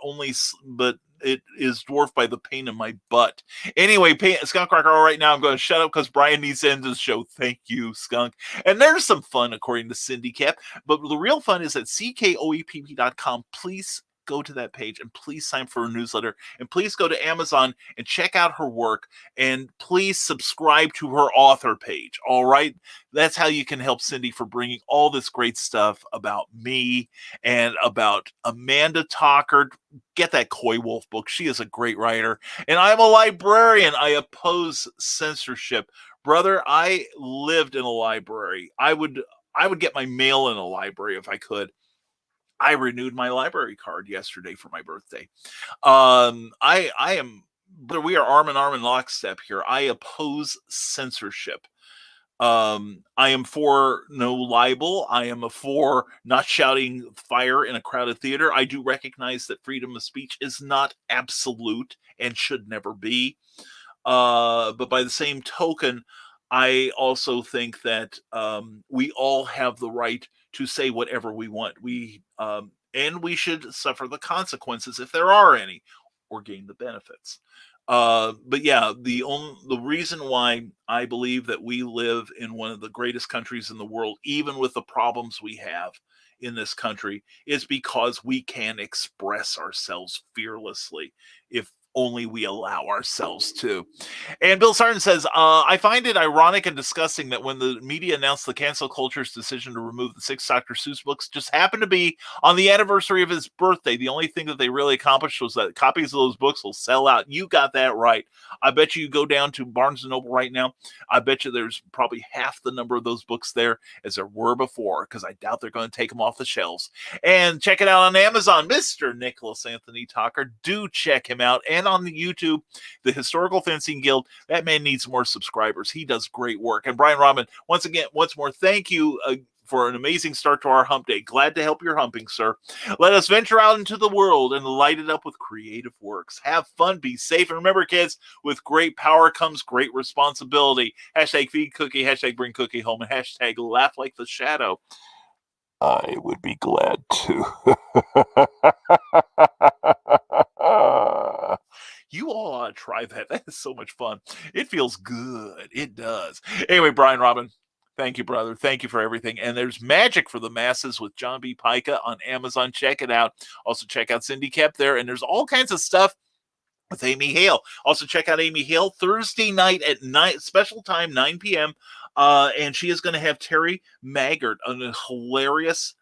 it is dwarfed by the pain in my butt. Anyway, Skunk Rocker, all right, now I'm going to shut up because Brian needs to end the show. Thank you, Skunk. And there's some fun, according to Cindy Cap. But the real fun is at CKOEPP.com. Please go to that page and please sign for a newsletter. And please go to Amazon and check out her work. And please subscribe to her author page. All right? That's how you can help Cindy for bringing all this great stuff about me and about Amanda Talker. Get that Coy Wolf book. She is a great writer. And I'm a librarian. I oppose censorship. Brother, I lived in a library. I would get my mail in a library if I could. I renewed my library card yesterday for my birthday. We are arm in arm in lockstep here. I oppose censorship. I am for no libel. I am for not shouting fire in a crowded theater. I do recognize that freedom of speech is not absolute and should never be. But by the same token, I also think that we all have the right to say whatever we want. And we should suffer the consequences if there are any, or gain the benefits. But yeah, the reason why I believe that we live in one of the greatest countries in the world, even with the problems we have in this country, is because we can express ourselves fearlessly if only we allow ourselves to. And Bill Sarton says, I find it ironic and disgusting that when the media announced the cancel culture's decision to remove the 6 Dr. Seuss books just happened to be on the anniversary of his birthday. The only thing that they really accomplished was that copies of those books will sell out. You got that right. I bet you go down to Barnes & Noble right now. I bet you there's probably half the number of those books there as there were before, because I doubt they're going to take them off the shelves. And check it out on Amazon. Mr. Nicholas Anthony Talker. Do check him out. And on the YouTube, the Historical Fencing Guild. That man needs more subscribers. He does great work. And Brian Robin, once more, thank you for an amazing start to our hump day. Glad to help your humping, sir. Let us venture out into the world and light it up with creative works. Have fun, be safe, and remember, kids, with great power comes great responsibility. Hashtag feed cookie, hashtag bring cookie home, and hashtag laugh like the shadow. I would be glad to. You all ought to try that. That is so much fun. It feels good. It does. Anyway, Brian Robin, thank you, brother. Thank you for everything. And there's Magic for the Masses with John B. Pica on Amazon. Check it out. Also, check out Cindy Kep there. And there's all kinds of stuff with Amy Hale. Also, check out Amy Hale Thursday night at special time, 9 p.m. And she is going to have Terry Maggart, a hilarious,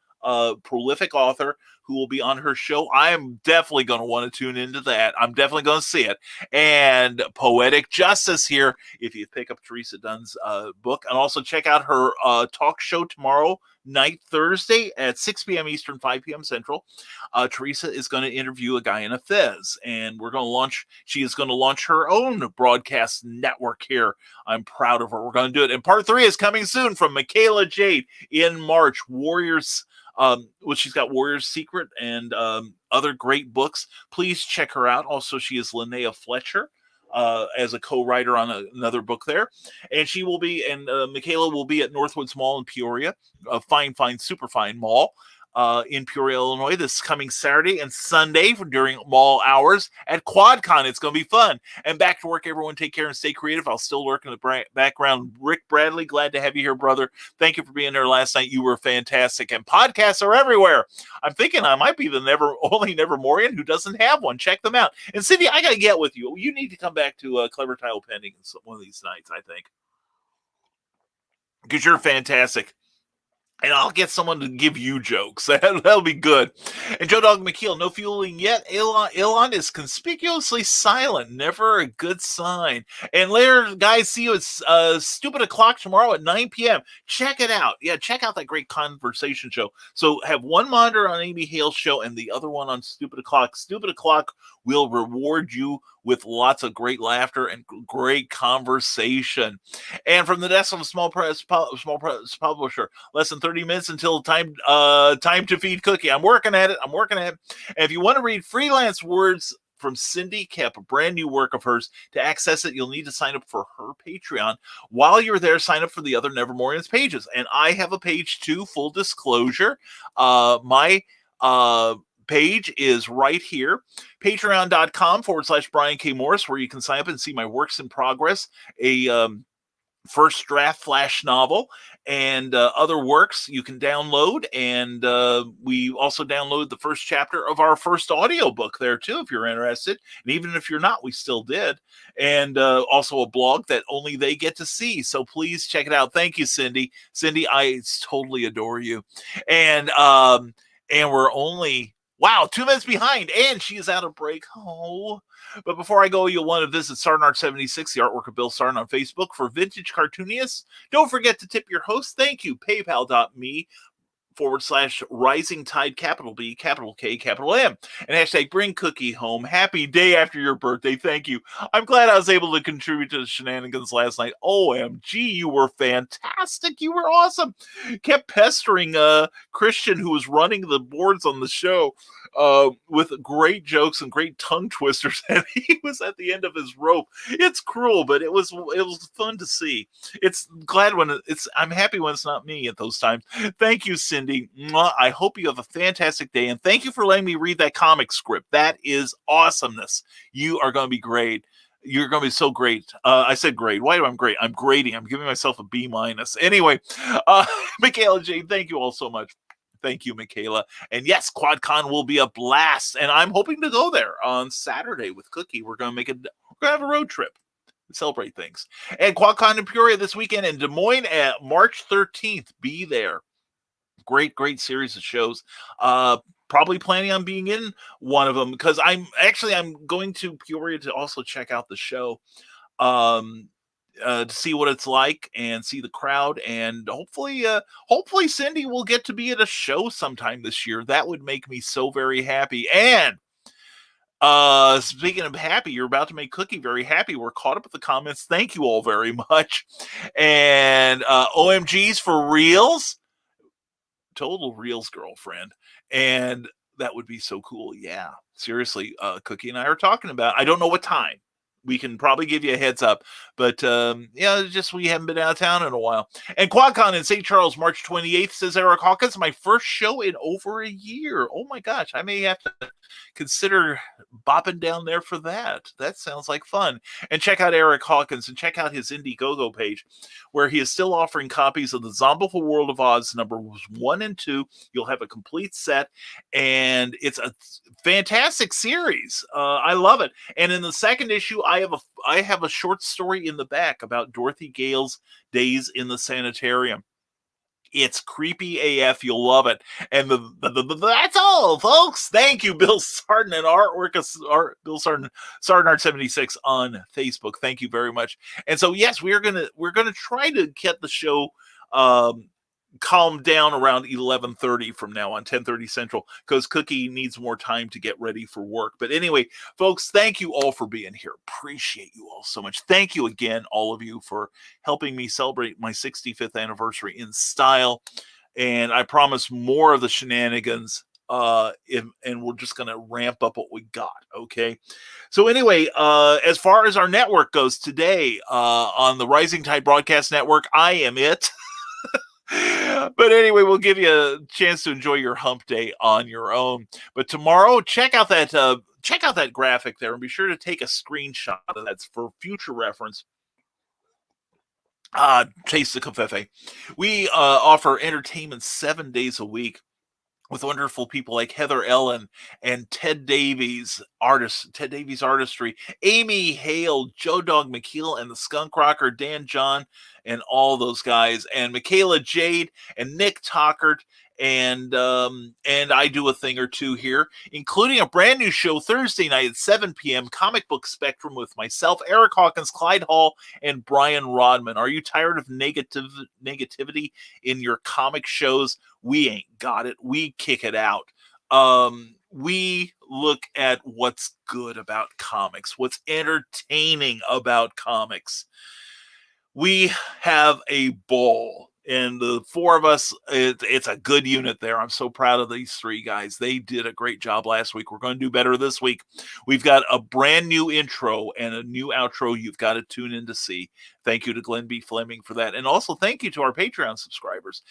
prolific author, who will be on her show. I am definitely going to want to tune into that. I'm definitely going to see it. And Poetic Justice here, if you pick up Teresa Dunn's book. And also check out her talk show tomorrow night, Thursday at 6 p.m. Eastern, 5 p.m. Central. Teresa is going to interview a guy in a fez. And she is going to launch her own broadcast network here. I'm proud of her. We're going to do it. And part 3 is coming soon from Michaela Jade in March. Warriors. She's got Warrior's Secret and other great books. Please check her out. Also, she is Linnea Fletcher as a co-writer on another book there. And she will be, and Michaela will be at Northwoods Mall in Peoria, a fine, super fine mall in Peoria, Illinois, this coming Saturday and Sunday during mall hours at QuadCon. It's going to be fun. And back to work, everyone. Take care and stay creative. I'll still work in the background. Rick Bradley, glad to have you here, brother. Thank you for being there last night. You were fantastic. And podcasts are everywhere. I'm thinking I might be the only Nevermorian who doesn't have one. Check them out. And Cindy, I got to get with you. You need to come back to Clever Title Pending one of these nights, I think, because you're fantastic. And I'll get someone to give you jokes. That'll be good. And Joe Dog McKeel, no fueling yet. Elon is conspicuously silent. Never a good sign. And later, guys, see you at Stupid O'Clock tomorrow at 9 p.m. Check it out. Yeah, check out that great conversation show. So have one monitor on Amy Hale's show and the other one on Stupid O'Clock. Stupid O'Clock will reward you with lots of great laughter and great conversation. And from the desk of a small press publisher, less than 30 minutes until time to feed cookie. I'm working at it. And if you want to read freelance words from Cindy Kep, a brand new work of hers. To access it, you'll need to sign up for her Patreon. While you're there, sign up for the other Nevermorians pages. And I have a page too, full disclosure. My page is right here, patreon.com/Brian K. Morris, where you can sign up and see my works in progress, a first draft flash novel, and other works you can download. And we also download the first chapter of our first audiobook there too, if you're interested. And even if you're not, we still did. And also a blog that only they get to see. So please check it out. Thank you, Cindy. Cindy, I totally adore you. And we're only 2 minutes behind, and she is out of break. Oh. But before I go, you'll want to visit SarnArt76, the artwork of Bill Sarn, on Facebook for vintage cartoonists. Don't forget to tip your host. Thank you. PayPal.me/Rising Tide, capital B, capital K, capital M. And hashtag bring Cookie home. Happy day after your birthday. Thank you. I'm glad I was able to contribute to the shenanigans last night. OMG, you were fantastic. You were awesome. Kept pestering Christian, who was running the boards on the show, with great jokes and great tongue twisters. And he was at the end of his rope. It's cruel, but it was fun to see. I'm happy when it's not me at those times. Thank you, Cindy. I hope you have a fantastic day, and thank you for letting me read that comic script. That is awesomeness. You are going to be great. You're going to be so great. I said great. Why do I'm great? I'm grading. I'm giving myself a B-. Anyway, Michaela Jane, thank you all so much. Thank you, Michaela. And yes, QuadCon will be a blast, and I'm hoping to go there on Saturday with Cookie. We're going to have a road trip. Celebrate things. And QuadCon in Peoria this weekend, in Des Moines at March 13th. Be there. Great series of shows. Probably planning on being in one of them, because I'm going to Peoria to also check out the show, to see what it's like and see the crowd, and hopefully Cindy will get to be at a show sometime this year. That would make me so very happy. And speaking of happy, you're about to make Cookie very happy. We're caught up with the comments. Thank you all very much. And OMGs for reals. Total reals girlfriend. And that would be so cool. Yeah, seriously. Cookie and I are talking about, I don't know what time. We can probably give you a heads up, but we haven't been out of town in a while. And QuadCon in St. Charles, March 28th, says Eric Hawkins, my first show in over a year. Oh my gosh, I may have to consider bopping down there for that. That sounds like fun. And check out Eric Hawkins and check out his Indiegogo page, where he is still offering copies of the Zombieful World of Oz numbers 1 and 2. You'll have a complete set, and it's a fantastic series. I love it. And in the second issue, I have a short story in the back about Dorothy Gale's days in the sanitarium. It's creepy AF. You'll love it. And that's all, folks. Thank you, Bill Sarden, and artwork of Bill Sarden, Art76 on Facebook. Thank you very much. And so, yes, we're gonna try to get the show calmed down around 11:30 from now on, 10:30 Central, because Cookie needs more time to get ready for work. But anyway, folks, thank you all for being here. Appreciate you all so much. Thank you again, all of you, for helping me celebrate my 65th anniversary in style. And I promise more of the shenanigans, and we're just going to ramp up what we got. Okay. So anyway, as far as our network goes today, on the Rising Tide Broadcast Network, I am it. But anyway, we'll give you a chance to enjoy your hump day on your own. But tomorrow, check out that graphic there, and be sure to take a screenshot of that for future reference. Taste the Covfefe. We offer entertainment 7 days a week with wonderful people like Heather Ellen and Ted Davies Artistry, Amy Hale, Joe Dog McKeel, and the Skunk Rocker, Dan John, and all those guys, and Michaela Jade and Nick Tockert, and I do a thing or two here, including a brand new show Thursday night at 7 p.m., Comic Book Spectrum, with myself, Eric Hawkins, Clyde Hall, and Brian Rodman. Are you tired of negativity in your comic shows? We ain't got it. We kick it out. We look at what's good about comics, what's entertaining about comics. We have a ball. And the four of us, it's a good unit there. I'm so proud of these three guys. They did a great job last week. We're going to do better this week. We've got a brand new intro and a new outro you've got to tune in to see. Thank you to Glenn B. Fleming for that. And also thank you to our Patreon subscribers.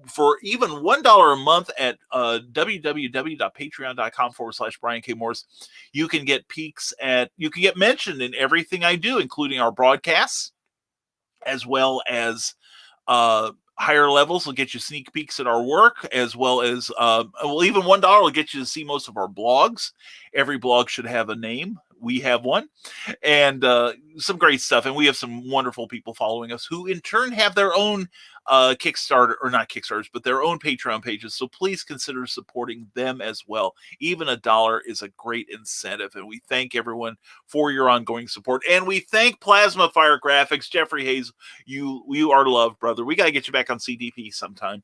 For even $1 a month at www.patreon.com/Brian K. Morris, you can get you can get mentioned in everything I do, including our broadcasts, as well as higher levels will get you sneak peeks at our work, as well as even $1 will get you to see most of our blogs. Every blog should have a name. We have one, and some great stuff. And we have some wonderful people following us who in turn have their own Kickstarter, or not Kickstarters, but their own Patreon pages. So please consider supporting them as well. Even $1 is a great incentive. And we thank everyone for your ongoing support. And we thank Plasma Fire Graphics. Jeffrey Hayes, you are loved, brother. We got to get you back on CDP sometime.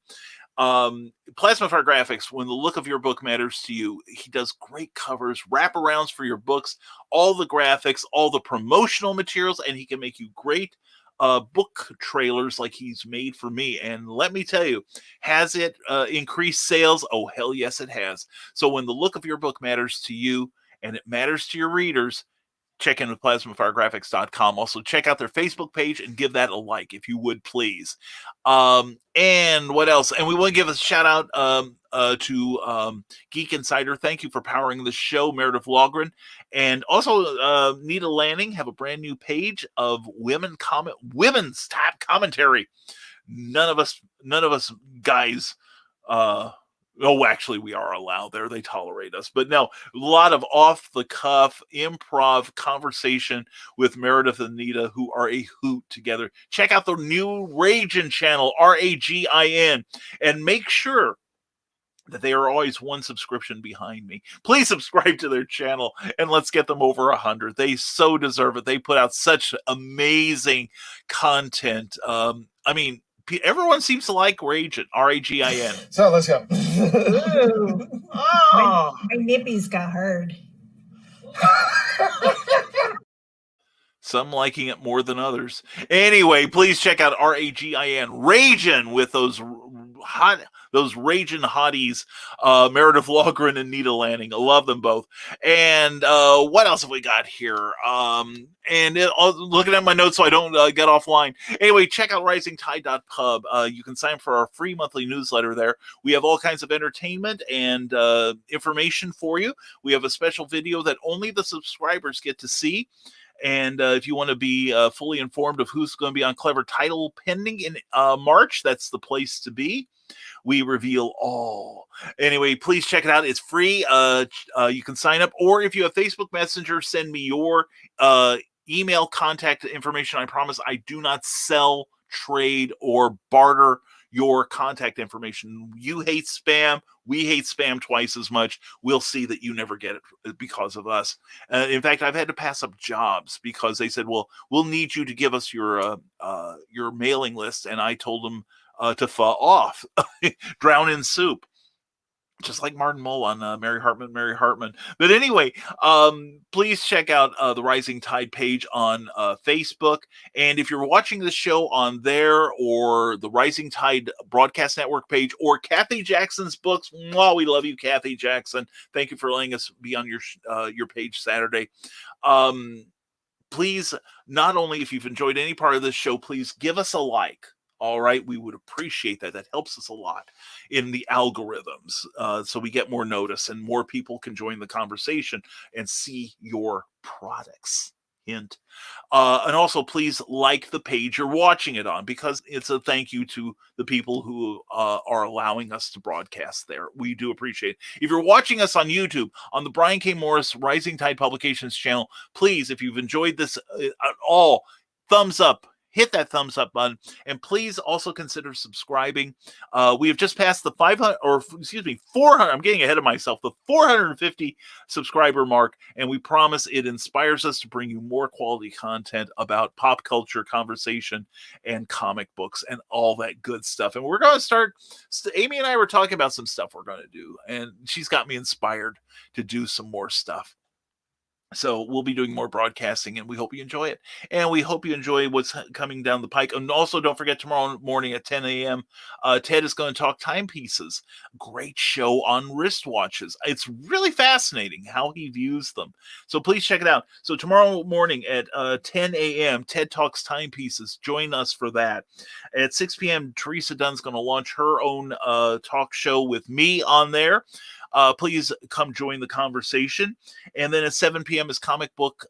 Plasma Fire Graphics, when the look of your book matters to you, he does great covers, wraparounds for your books, all the graphics, all the promotional materials, and he can make you great book trailers like he's made for me. And let me tell you, has it increased sales? Oh, hell yes, it has. So when the look of your book matters to you and it matters to your readers, check in with plasmafiregraphics.com. Also, check out their Facebook page and give that a like, if you would, please. And what else? And we want to give a shout out to Geek Insider. Thank you for powering the show, Meredith Logren. And also, Nita Lanning have a brand new page of women's top commentary. None of us guys, actually, we are allowed there. They tolerate us. But no, a lot of off-the-cuff, improv conversation with Meredith and Nita, who are a hoot together. Check out the new Ragin channel, RAGIN, and make sure that they are always one subscription behind me. Please subscribe to their channel, and let's get them over 100. They so deserve it. They put out such amazing content. Everyone seems to like Ragin, RAGIN. So let's go. Ooh. Oh. My nippies got hurt. Some liking it more than others. Anyway, please check out RAGIN, Ragin, with those Ragin hotties, Meredith Logren and Nita Lanning. I love them both. And what else have we got here? Looking at my notes so I don't get offline. Anyway, check out risingtide.pub. You can sign up for our free monthly newsletter there. We have all kinds of entertainment and information for you. We have a special video that only the subscribers get to see. And if you want to be fully informed of who's going to be on Clever Title pending in March, that's the place to be. We reveal all. Anyway, please check it out. It's free. You can sign up. Or if you have Facebook Messenger, send me your email contact information. I promise I do not sell, trade, or barter your contact information. You hate spam. We hate spam twice as much. We'll see that you never get it because of us. In fact, I've had to pass up jobs because they said, well, we'll need you to give us your mailing list. And I told them to fall off, drown in soup. Just like Martin Mull on Mary Hartman. But anyway, please check out the Rising Tide page on Facebook. And if you're watching the show on there, or the Rising Tide Broadcast Network page, or Kathy Jackson's books, we love you, Kathy Jackson. Thank you for letting us be on your page Saturday. Please, not only if you've enjoyed any part of this show, please give us a like. All right, we would appreciate that. That helps us a lot in the algorithms, so we get more notice and more people can join the conversation and see your products. Hint. And also, please like the page you're watching it on, because it's a thank you to the people who are allowing us to broadcast there. We do appreciate it. If you're watching us on YouTube, on the Brian K. Morris Rising Tide Publications channel, please, if you've enjoyed this at all, thumbs up. Hit that thumbs up button, and please also consider subscribing. We have just passed the 400. I'm getting ahead of myself. The 450 subscriber mark, and we promise it inspires us to bring you more quality content about pop culture, conversation, and comic books, and all that good stuff. And we're going to start. Amy and I were talking about some stuff we're going to do, and she's got me inspired to do some more stuff. So we'll be doing more broadcasting, and we hope you enjoy it. And we hope you enjoy what's coming down the pike. And also, don't forget, tomorrow morning at 10 a.m., Ted is going to talk timepieces. Great show on wristwatches. It's really fascinating how he views them. So please check it out. So tomorrow morning at 10 a.m., Ted Talks Timepieces. Join us for that. At 6 p.m., Teresa Dunn's going to launch her own talk show with me on there. Please come join the conversation. And then at 7 p.m. is Comic Book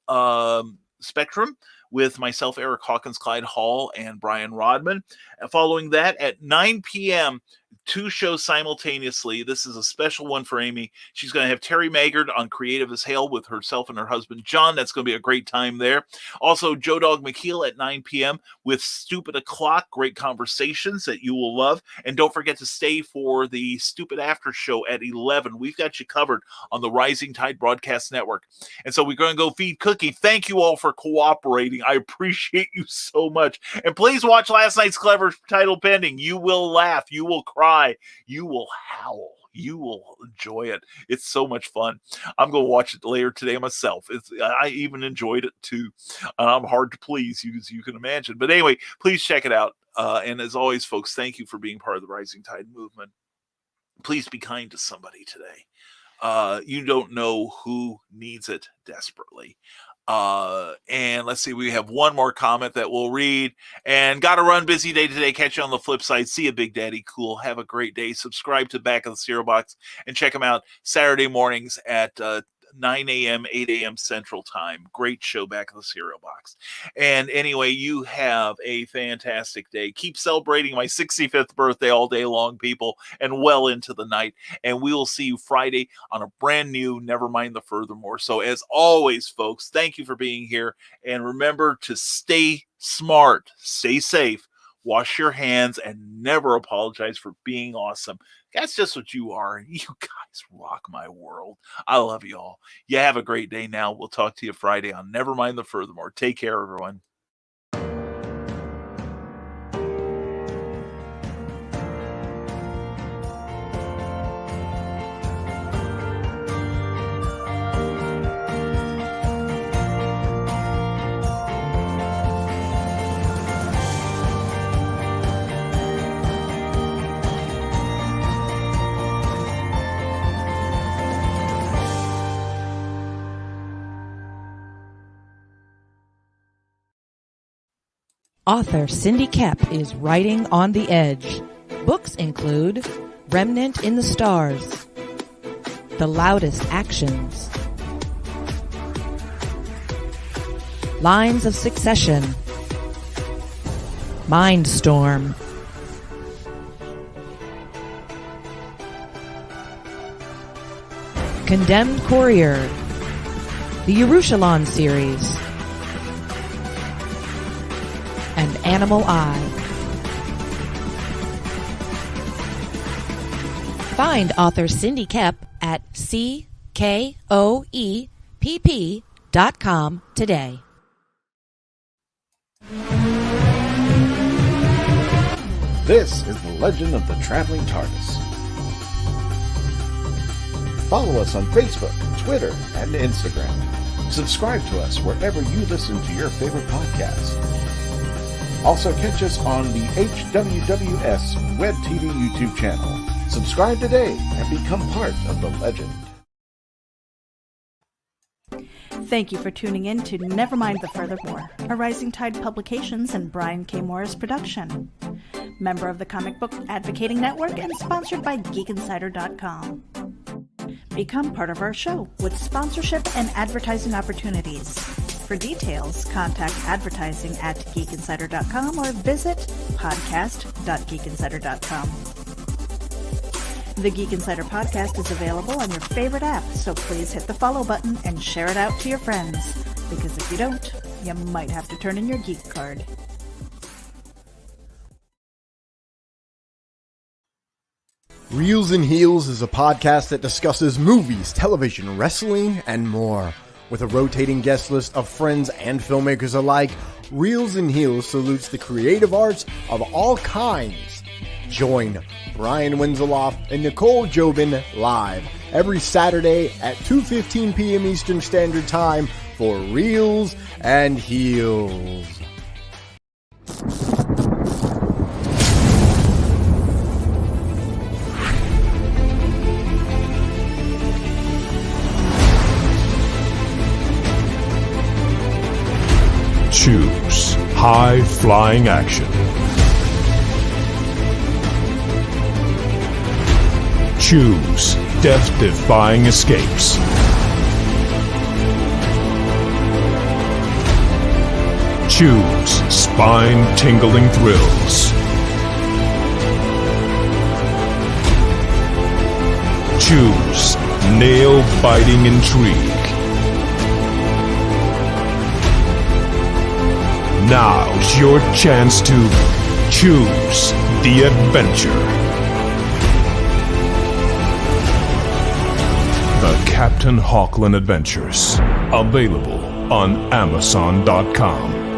Spectrum with myself, Eric Hawkins, Clyde Hall, and Brian Rodman. And following that, at 9 p.m., 2 shows simultaneously. This is a special one for Amy. She's going to have Terry Maggard on Creative as Hell with herself and her husband, John. That's going to be a great time there. Also, Joe Dog McKeel at 9 p.m. with Stupid O'Clock. Great conversations that you will love. And don't forget to stay for the Stupid After Show at 11. We've got you covered on the Rising Tide Broadcast Network. And so we're going to go feed Cookie. Thank you all for cooperating. I appreciate you so much. And please watch last night's clever title pending. You will laugh. You will cry. You will howl. You will enjoy it. It's so much fun. I'm going to watch it later today myself. I even enjoyed it too. I'm hard to please, as you can imagine. But anyway, please check it out. And as always, folks, thank you for being part of the Rising Tide movement. Please be kind to somebody today. You don't know who needs it desperately. And let's see, we have one more comment that we'll read. And got to run, busy day today. Catch you on the flip side. See you, Big Daddy. Cool. Have a great day. Subscribe to Back of the Cereal Box and check them out Saturday mornings at 9 a.m., 8 a.m. Central Time. Great show, Back of the Cereal Box. And anyway, you have a fantastic day. Keep celebrating my 65th birthday all day long, people, and well into the night. And we will see you Friday on a brand new Nevermind the Furthermore. So as always, folks, thank you for being here. And remember to stay smart, stay safe, wash your hands, and never apologize for being awesome. That's just what you are. You guys rock my world. I love you all. You have a great day now. We'll talk to you Friday on Nevermind the Furthermore. Take care, everyone. Author Cindy Kepp is writing on the edge. Books include Remnant in the Stars, The Loudest Actions, Lines of Succession, Mindstorm, Condemned Courier, the Yerushalayim series, and Animal Eye. Find author Cindy Kepp at CKOEPP.com today. This is the Legend of the Traveling TARDIS. Follow us on Facebook, Twitter, and Instagram. Subscribe to us wherever you listen to your favorite podcast. Also catch us on the HWWS Web TV YouTube channel. Subscribe today and become part of the legend. Thank you for tuning in to Nevermind the Furthermore, a Rising Tide Publications and Brian K. Morris production. Member of the Comic Book Advocating Network and sponsored by GeekInsider.com. Become part of our show with sponsorship and advertising opportunities. For details, contact advertising at geekinsider.com or visit podcast.geekinsider.com. The Geek Insider podcast is available on your favorite app, so please hit the follow button and share it out to your friends, because if you don't, you might have to turn in your geek card. Reels and Heels is a podcast that discusses movies, television, wrestling, and more. With a rotating guest list of friends and filmmakers alike, Reels and Heels salutes the creative arts of all kinds. Join Brian Winzeloff and Nicole Jobin live every Saturday at 2:15 p.m. Eastern Standard Time for Reels and Heels. Choose high-flying action. Choose death-defying escapes. Choose spine-tingling thrills. Choose nail-biting intrigue. Now's your chance to choose the adventure. The Captain Hawkland Adventures. Available on Amazon.com.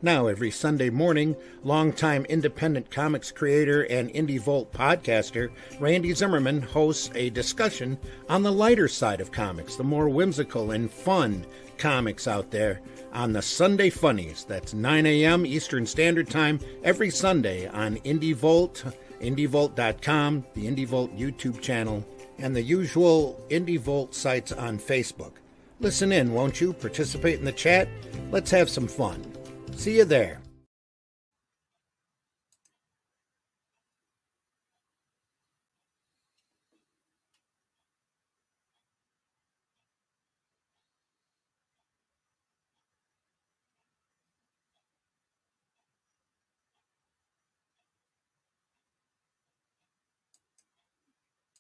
Now, every Sunday morning, longtime independent comics creator and Indie Volt podcaster Randy Zimmerman hosts a discussion on the lighter side of comics, the more whimsical and fun comics out there on the Sunday Funnies. That's 9 a.m. Eastern Standard Time every Sunday on Indie Volt, indievolt.com, the Indie Volt YouTube channel, and the usual Indie Volt sites on Facebook. Listen in, won't you? Participate in the chat. Let's have some fun. See you there.